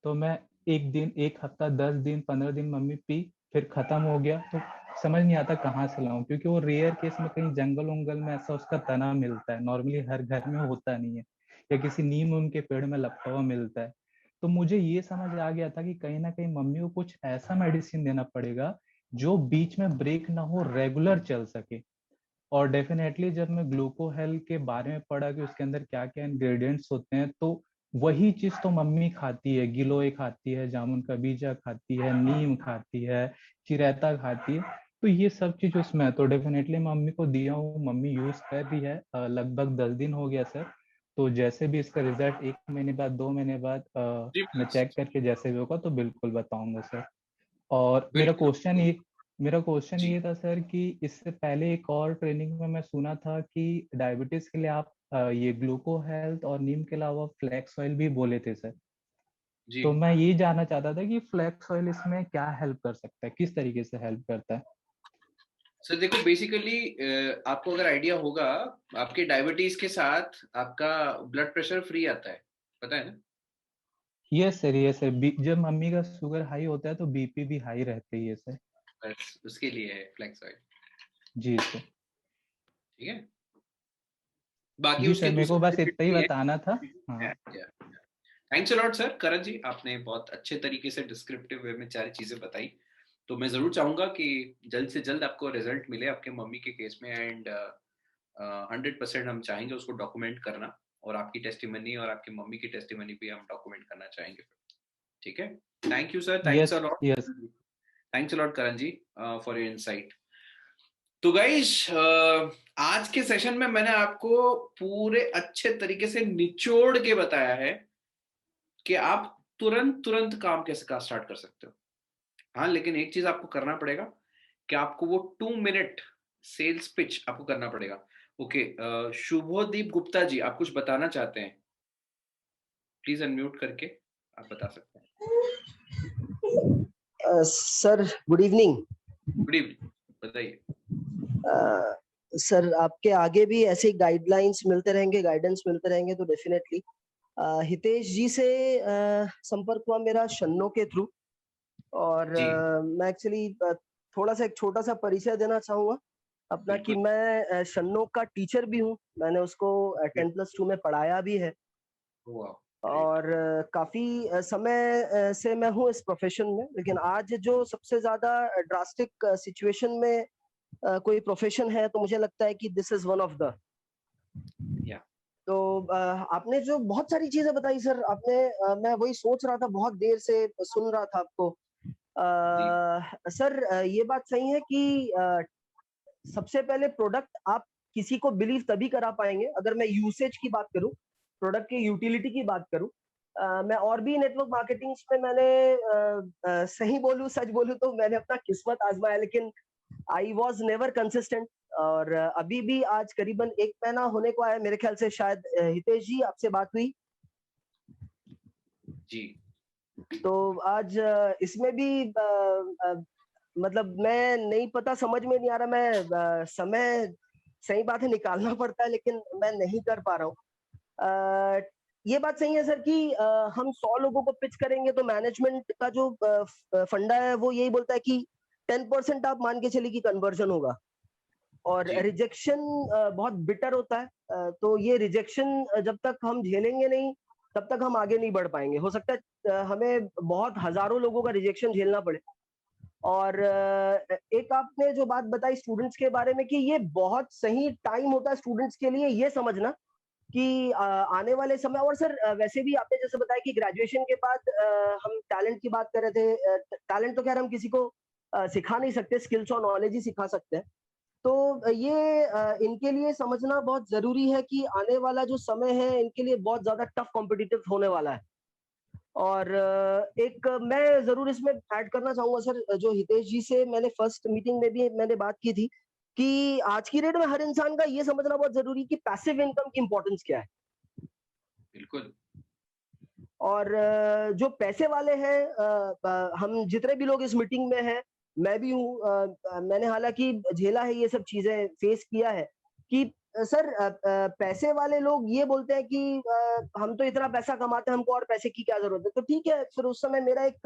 तो मैं एक दिन, एक हफ्ता, 10 दिन, 15 दिन मम्मी पी, फिर खत्म हो गया, तो समझ नहीं आता कहाँ से लाऊं, क्योंकि वो रेयर केस में कहीं जंगल उंगल में ऐसा उसका तना मिलता है, नॉर्मली हर घर में होता नहीं है, या किसी नीम उम के पेड़ में लपटा हुआ मिलता है। तो मुझे ये समझ आ गया था कि कहीं ना कहीं मम्मी को कुछ ऐसा मेडिसिन देना पड़ेगा जो बीच में ब्रेक ना हो, रेगुलर चल सके। और डेफिनेटली जब मैं ग्लूको हेल्थ के बारे में पढ़ा कि उसके अंदर क्या क्या इंग्रेडिएंट्स होते हैं, तो वही चीज तो मम्मी खाती है, गिलोय खाती है, जामुन का बीजा खाती है, नीम खाती है, चिरैता खाती है। तो ये सब चीज उसमें है। तो डेफिनेटली मम्मी को दिया हूँ, मम्मी यूज कर रही है, लगभग 10 दिन हो गया सर। तो जैसे भी इसका रिजल्ट 1 महीने बाद, 2 महीने बाद जी मैं चेक करके जैसे भी होगा तो बिल्कुल बताऊंगा सर। और बिल्कुल मेरा क्वेश्चन जी। ये था सर कि इससे पहले एक और ट्रेनिंग में मैं सुना था कि डायबिटीज के लिए आप ये ग्लूको हेल्थ और नीम के अलावा फ्लैक्स ऑयल भी बोले थे सर। जी तो मैं ये जानना चाहता था कि फ्लैक्स ऑयल इसमें क्या हेल्प कर सकता है, किस तरीके से हेल्प करता है। सर देखो बेसिकली आपको अगर आइडिया होगा, आपके डायबिटीज के साथ आपका ब्लड प्रेशर फ्री आता है, पता है ना? यस सर, यस सर, जब मम्मी का शुगर हाई होता है तो बीपी भी हाई रहती है सर। बस उसके लिए है फ्लैक्स ऑयल। जी सर। ठीक है, बाकी जी उसके सर, मेरे को दूसरे बस benefits इतना ही भी बताना था। हाँ। हैं। थैंक्स अ लॉट सर करण जी, आपने बहुत अच्छे तरीके से डिस्क्रिप्टिव वे में सारी चीजें बताई। तो मैं जरूर चाहूंगा कि जल्द से जल्द आपको रिजल्ट मिले आपके मम्मी के केस में, एंड 100% हम चाहेंगे उसको डॉक्यूमेंट करना, और आपकी टेस्टिमनी और आपकी मम्मी की टेस्टिमनी भी हम डॉक्यूमेंट करना चाहेंगे। ठीक है, thank you sir, thanks yes a lot. Yes. Thanks a lot Karan ji for your insight. तो गाइस आज के सेशन में मैंने आपको पूरे अच्छे तरीके से निचोड़ के बताया है कि आप तुरंत काम कैसे स्टार्ट कर सकते हो। हाँ, लेकिन एक चीज आपको करना पड़ेगा कि आपको वो 2 मिनट सेल्स पिच आपको करना पड़ेगा। ओके, शुभोदीप गुप्ता जी, आप कुछ बताना चाहते हैं? प्लीज अनम्यूट करके आप बता सकते हैं। Sir good evening. Good evening, बताइए। सर आपके आगे भी ऐसे गाइडलाइंस मिलते रहेंगे, गाइडेंस मिलते रहेंगे तो डेफिनेटली हितेश जी से संपर्क हुआ मेरा शन्नो के थ्रू, और मैं एक्चुअली थोड़ा सा एक छोटा सा परिचय देना चाहूंगा अपना कि मैं शन्नो का टीचर भी हूँ। मैंने उसको 10+2 में पढ़ाया भी है और काफी समय से मैं हूँ इस प्रोफेशन में। लेकिन आज जो सबसे ज्यादा ड्रास्टिक सिचुएशन में कोई प्रोफेशन है तो मुझे लगता है कि this is one of the. तो आपने जो बहुत सारी चीजें बताई सर, आपने मैं वही सोच रहा था, बहुत देर से सुन रहा था आपको। सर ये बात सही है कि सबसे पहले प्रोडक्ट आप किसी को बिलीव तभी करा पाएंगे अगर मैं यूसेज की बात करूं, प्रोडक्ट की यूटिलिटी की बात करूं। मैं और भी नेटवर्क मार्केटिंग में मैंने सही बोलूं, सच बोलूं तो मैंने अपना किस्मत आजमाया, लेकिन आई वॉज नेवर कंसिस्टेंट। और अभी भी आज करीबन 1 महीना होने को आया मेरे ख्याल से, शायद हितेश जी आपसे बात हुई जी। तो आज इसमें भी मतलब मैं नहीं पता, समझ में नहीं आ रहा, मैं समय सही बात है निकालना पड़ता है लेकिन मैं नहीं कर पा रहा हूँ। ये बात सही है सर कि हम 100 लोगों को पिच करेंगे तो मैनेजमेंट का जो फंडा है वो यही बोलता है कि 10% आप मान के चलिए कि कन्वर्जन होगा, और रिजेक्शन बहुत बिटर होता है। तो ये रिजेक्शन जब तक हम झेलेंगे नहीं तब तक हम आगे नहीं बढ़ पाएंगे। हो सकता है हमें बहुत हजारों लोगों का रिजेक्शन झेलना पड़े। और एक आपने जो बात बताई स्टूडेंट्स के बारे में कि ये बहुत सही टाइम होता है स्टूडेंट्स के लिए ये समझना कि आने वाले समय। और सर वैसे भी आपने जैसे बताया कि ग्रेजुएशन के बाद हम टैलेंट की बात कर रहे थे, टैलेंट तो खैर हम किसी को सिखा नहीं सकते, स्किल्स और नॉलेज ही सिखा सकते हैं। तो ये इनके लिए समझना बहुत जरूरी है कि आने वाला जो समय है इनके लिए बहुत ज्यादा टफ कॉम्पिटिटिव होने वाला है। और एक मैं जरूर इसमें ऐड करना चाहूंगा सर, जो हितेश जी से मैंने फर्स्ट मीटिंग में भी मैंने बात की थी कि आज की डेट में हर इंसान का ये समझना बहुत जरूरी है कि पैसिव इनकम की इंपॉर्टेंस क्या है। बिल्कुल। और जो पैसे वाले हैं, हम जितने भी लोग इस मीटिंग में हैं, मैं भी हूँ, मैंने हालांकि झेला है ये सब चीजें, फेस किया है कि सर पैसे वाले लोग ये बोलते हैं कि हम तो इतना पैसा कमाते हैं, हमको और पैसे की क्या जरूरत है। तो ठीक है, फिर उस समय मेरा एक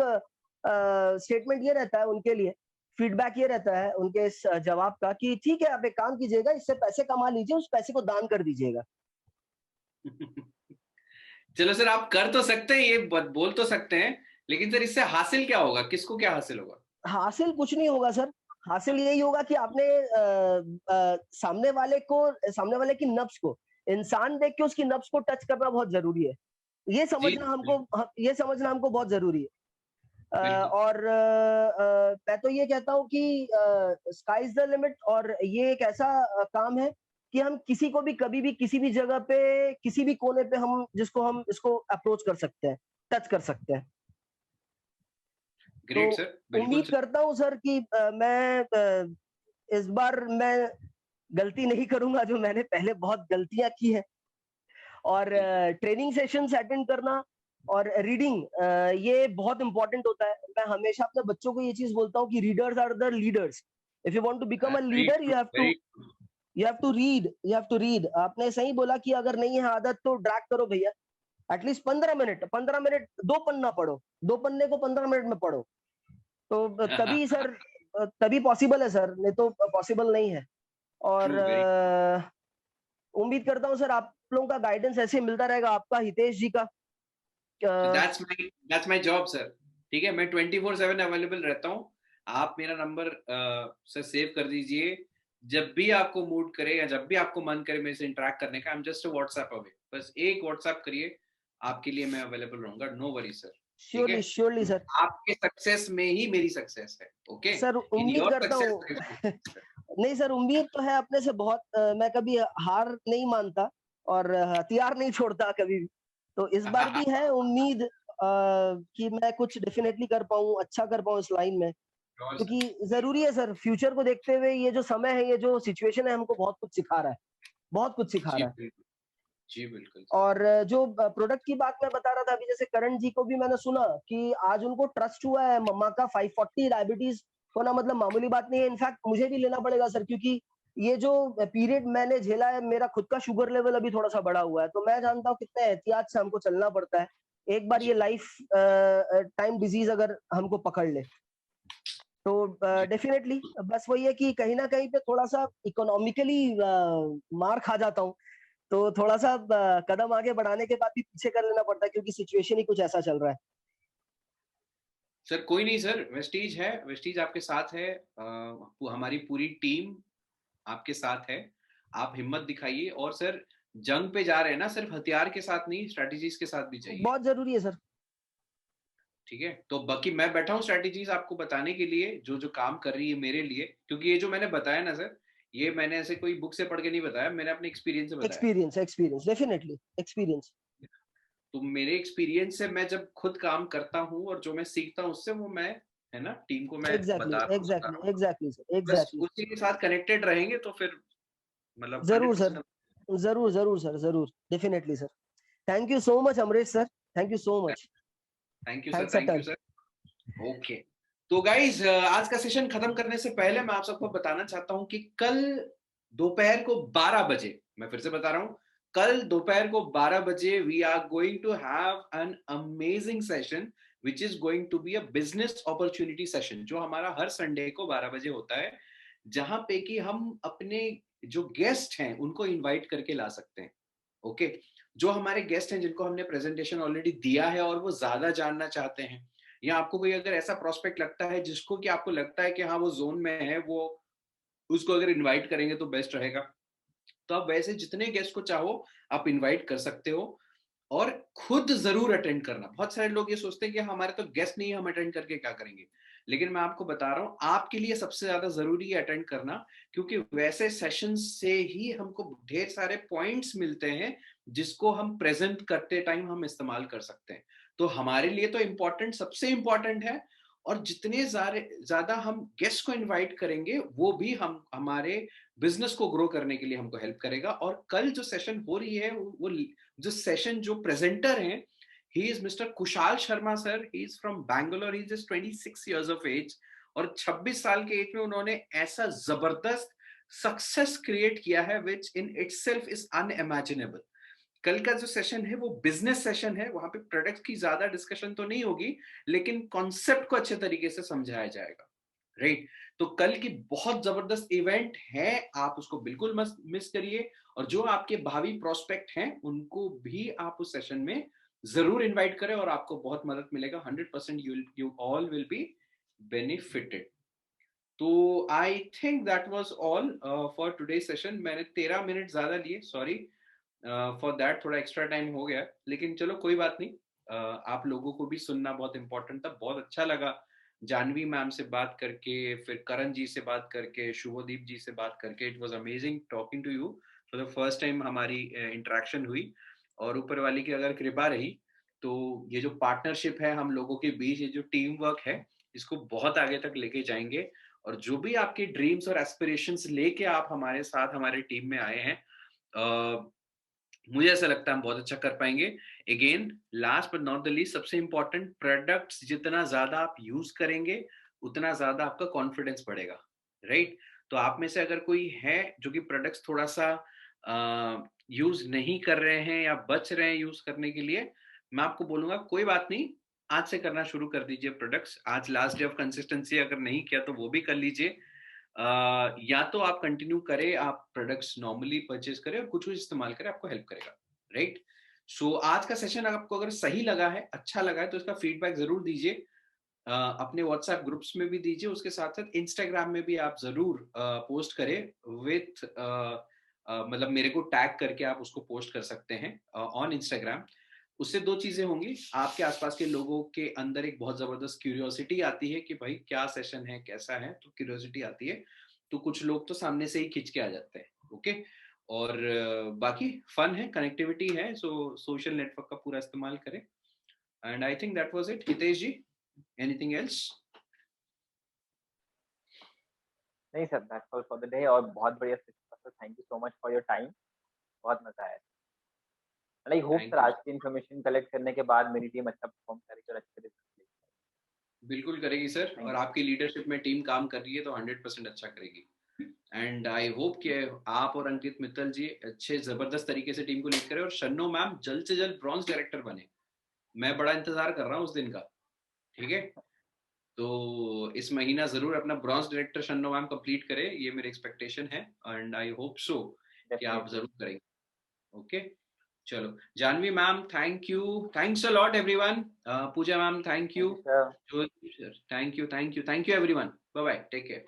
स्टेटमेंट ये रहता है उनके लिए, फीडबैक ये रहता है उनके इस जवाब का कि ठीक है आप एक काम कीजिएगा, इससे पैसे कमा लीजिए, उस पैसे को दान कर दीजिएगा। चलो सर, आप कर तो सकते हैं, ये बोल तो सकते हैं, लेकिन सर इससे हासिल क्या होगा, किसको क्या हासिल होगा? हासिल कुछ नहीं होगा सर, हासिल यही होगा कि आपने सामने वाले की नब्ज को, इंसान देख के उसकी नब्ज को टच करना बहुत जरूरी है। ये समझना हमको बहुत जरूरी है। और मैं तो ये कहता हूँ कि स्काई इज द लिमिट, और ये एक ऐसा काम है कि हम किसी को भी कभी भी किसी भी जगह पे किसी भी कोने पे हम इसको अप्रोच कर सकते हैं, टच कर सकते हैं। ग्रेट सर, उम्मीद करता हूँ सर कि मैं इस बार मैं गलती नहीं करूंगा जो मैंने पहले बहुत गलतियां की है। और ट्रेनिंग सेशंस अटेंड करना और रीडिंग, ये बहुत इंपॉर्टेंट होता है। मैं हमेशा अपने बच्चों को ये चीज बोलता हूँ कि readers are the leaders. If you want to become a leader you have to read. आपने सही बोला कि अगर नहीं है आदत तो ड्रैग करो भैया, एटलीस्ट 15 मिनट 2 पन्ना पढ़ो, 2 पन्ने को 15 मिनट में पढ़ो, तो तभी सर तभी पॉसिबल है सर, नहीं तो पॉसिबल नहीं है। और उम्मीद करता हूँ सर आप लोगों का गाइडेंस ऐसे मिलता रहेगा, आपका हितेश जी का। That's my job sir. ठीक है, मैं 24/7 अवेलेबल रहता हूँ। आप मेरा नंबर सर सेव कर दीजिए, जब भी आपको मूड करे या जब भी आपको मन करे मेरे से इंटरेक्ट करने का, I am just a WhatsApp away, बस एक व्हाट्सएप करिए, आपके लिए मैं अवेलेबल रहूंगा। No worry sir. Surely sir, आपके सक्सेस में ही मेरी सक्सेस है। ओके सर उम्मीद करता हूँ नहीं सर, उम्मीद तो है अपने से बहुत। मैं कभी हार नहीं मानता और हथियार नहीं छोड़ता कभी भी। तो इस बार भी है उम्मीद कि मैं कुछ डेफिनेटली कर पाऊँ, अच्छा कर पाऊँ इस लाइन में। और सर, क्योंकि ज़रूरी है सर, फ्यूचर को देखते हुए ये जो समय है, ये जो सिचुएशन है, हमको बहुत कुछ सिखा रहा है, बहुत कुछ सिखा जी रहा है। बिल्कुल, जी बिल्कुल सर। और जो प्रोडक्ट की बात मैं बता रहा था अभी, जैसे करण जी को भी मैंने सुना कि आज उनको ट्रस्ट हुआ है। मम्मा का 540 डायबिटीज होना मतलब मामूली बात नहीं है। इनफैक्ट मुझे भी लेना पड़ेगा सर, क्योंकि ये जो पीरियड मैंने झेला है, मेरा खुद का शुगर लेवल अभी थोड़ा सा बढ़ा हुआ है, तो मैं जानता हूँ कितने एहतियात से हमको चलना पड़ता है एक बार ये जी, लाइफ टाइम डिजीज अगर हमको पकड़ ले तो। जी, डेफिनेटली बस वही है कि कहीं ना कहीं पे थोड़ा सा इकोनॉमिकली मार खा जाता हूँ, तो थोड़ा सा कदम आगे बढ़ाने के बाद भी पीछे कर लेना पड़ता है, क्योंकि सिचुएशन ही कुछ ऐसा चल रहा है। सर कोई नहीं सर, वेस्टीज है, वेस्टीज आपके साथ है। हमारी पूरी टीम आपके साथ है। आप हिम्मत दिखाइए, और सर जंग पे जा रहे हैं ना, सिर्फ हथियार के साथ नहीं, स्ट्रेटजीज के साथ भी चाहिए। बहुत जरूरी है सर। ठीक है, तो बाकी मैं बैठा हूँ स्ट्रेटजीज आपको बताने के लिए, जो जो काम कर रही है मेरे लिए, क्योंकि ये जो मैंने बताया ना सर, ये मैंने ऐसे कोई बुक से पढ़ के नहीं बताया, मैंने अपने एक्सपीरियंस से बताया। Experience, experience, definitely experience. तो मेरे एक्सपीरियंस से मैं जब खुद काम करता हूँ और जो मैं सीखता हूँ उससे, वो मैं, है ना, टीम को मैं एग्जैक्टली, बता रहा हूँ, सुना एग्जैक्टली, रहा हूँ। एग्जैक्टली सर, बस एग्जैक्टली। उसी के साथ कनेक्टेड रहेंगे तो फिर मतलब जरूर सर, 100%। जरूर जरूर सर, जरूर, definitely sir. Thank you so much Amrish sir, thank you so much. Thank you sir, thanks a thank you ton. Sir. Okay, तो गाइज आज का सेशन खत्म करने से पहले मैं आप सबको बताना चाहता हूं कि कल दोपहर को 12 बजे, मैं फिर से बता रहा हूं, कल दोपहर को 12 बजे we are going to have an amazing session which is going to be a business opportunity session, जो हमारा हर संडे को 12 बजे होता है, जहां पे कि हम अपने जो गेस्ट हैं उनको इनवाइट करके ला सकते हैं। ओके, जो हमारे गेस्ट हैं जिनको हमने प्रेजेंटेशन ऑलरेडी दिया है और वो ज्यादा जानना चाहते हैं, या आपको कोई अगर ऐसा प्रोस्पेक्ट लगता है जिसको कि आपको लगता है कि हाँ वो जोन में है, वो उसको अगर इनवाइट करेंगे तो बेस्ट रहेगा, तो आप वैसे जितने गेस्ट को चाहो आप इनवाइट कर सकते हो। और खुद जरूर अटेंड करना। बहुत सारे लोग ये सोचते हैं कि हमारे तो गेस्ट नहीं है, हम अटेंड करके क्या करेंगे, लेकिन मैं आपको बता रहा हूँ आपके लिए सबसे ज्यादा जरूरी है अटेंड करना, क्योंकि वैसे सेशन से ही हमको ढेर सारे पॉइंट्स मिलते हैं जिसको हम प्रेजेंट करते टाइम हम इस्तेमाल कर सकते हैं। तो हमारे लिए तो इम्पोर्टेंट, सबसे इम्पोर्टेंट है, और जितने ज्यादा हम गेस्ट को इनवाइट करेंगे वो भी हम हमारे बिजनेस को ग्रो करने के लिए हमको हेल्प करेगा। और कल जो सेशन हो रही है, वो जो सेशन जो प्रेजेंटर हैं, he is mister Kushal Sharma sir, he is from Bangalore, he is just 26 years of age, और 26 साल के एज में उन्होंने ऐसा जबरदस्त सक्सेस क्रिएट किया है विच इन इटसेल्फ इज अनइमेजिनेबल। कल का जो सेशन है वो बिजनेस सेशन है, वहां पे प्रोडक्ट्स की ज्यादा डिस्कशन तो नहीं होगी, लेकिन कॉन्सेप्ट को अच्छे तरीके से समझाया जाएगा। राइट, तो कल की बहुत जबरदस्त इवेंट है, आप उसको बिल्कुल मत मिस करिए। और जो आपके भावी प्रोस्पेक्ट हैं उनको भी आप उस सेशन में जरूर इनवाइट करें, और आपको बहुत मदद मिलेगा। 100% you all will be benefited. तो I think that was all for today session. मैंने 13 मिनट ज्यादा लिए, सॉरी फॉर दैट, थोड़ा एक्स्ट्रा टाइम हो गया, लेकिन चलो कोई बात नहीं। आप लोगों को भी सुनना बहुत इंपॉर्टेंट था। बहुत अच्छा लगा जानवी मैम से बात करके, फिर करण जी से बात करके, शुभदीप जी से बात करके। It was amazing talking to you. For the first time हमारी इंटरेक्शन हुई, और ऊपर वाली की अगर कृपा रही तो ये जो पार्टनरशिप है हम लोगों के बीच, ये जो टीम वर्क है, इसको बहुत आगे तक लेके जाएंगे। और जो भी आपके ड्रीम्स और एस्पिरेशंस लेके आप हमारे साथ हमारे टीम में आए हैं, मुझे ऐसा लगता है हम बहुत अच्छा कर पाएंगे। Again, last but not the least, सबसे इंपॉर्टेंट, प्रोडक्ट्स जितना ज्यादा आप यूज करेंगे उतना ज्यादा आपका कॉन्फिडेंस बढ़ेगा। राइट, तो आप में से अगर कोई है जो कि प्रोडक्ट्स थोड़ा सा यूज नहीं कर रहे हैं या बच रहे हैं यूज करने के लिए, मैं आपको बोलूंगा कोई बात नहीं, आज से करना शुरू कर दीजिए प्रोडक्ट्स। आज लास्ट डे ऑफ कंसिस्टेंसी, अगर नहीं किया तो वो भी कर लीजिए। या तो आप कंटिन्यू करें, आप प्रोडक्ट्स नॉर्मली परचेज करें और कुछ कुछ इस्तेमाल करें, आपको हेल्प करेगा। राइट, सो आज का सेशन आपको अगर सही लगा है, अच्छा लगा है, तो इसका फीडबैक जरूर दीजिए। अपने व्हाट्सएप ग्रुप्स में भी दीजिए, उसके साथ साथ इंस्टाग्राम में भी आप जरूर पोस्ट करें विथ मतलब मेरे को टैग करके आप उसको पोस्ट कर सकते हैं ऑन इंस्टाग्राम। उससे दो चीजें होंगी, आपके आसपास के लोगों के अंदर एक बहुत जबरदस्त क्यूरियोसिटी आती है कि भाई क्या सेशन है, कैसा है, तो क्यूरियोसिटी आती है। तो कुछ लोग तो सामने से ही खिंच के आ जाते हैं. ओके, और बाकी फन है, कनेक्टिविटी है, सो सोशल नेटवर्क का पूरा इस्तेमाल करें. And I think that was it. Hitesh ji, anything else? नहीं sir, that's all for the day. और बहुत बढ़िया sir, thank you so much for your time. बहुत मजा आया. And I hope Thank sir you. आज की इन्फॉर्मेशन कलेक्ट करने के बाद मेरी टीम अच्छा परफॉर्म करेगी और अच्छे रिजल्ट लेगी. बिल्कुल करेगी सर, Thank और you. आपकी लीडरशिप में टीम काम कर रही है तो 100% अच्छा करेगी. एंड आई होप कि आप और अंकित मित्तल जी अच्छे जबरदस्त तरीके से टीम को लीड करें और शन्नो मैम जल्द से जल्द ब्रॉन्ज डायरेक्टर बने. मैं बड़ा इंतजार कर रहा हूँ उस दिन का. ठीक है, तो इस महीना जरूर अपना ब्रॉन्ज डायरेक्टर शन्नो मैम कंप्लीट करे, ये मेरी एक्सपेक्टेशन है. एंड आई होप सो कि आप Definitely. जरूर करेंगे. ओके, चलो. Janvi ma'am thank you, thanks a lot everyone. Pooja ma'am thank you. Thank you, sir. Thank you, thank you, thank you everyone. Bye bye, take care.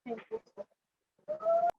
Thank you, sir.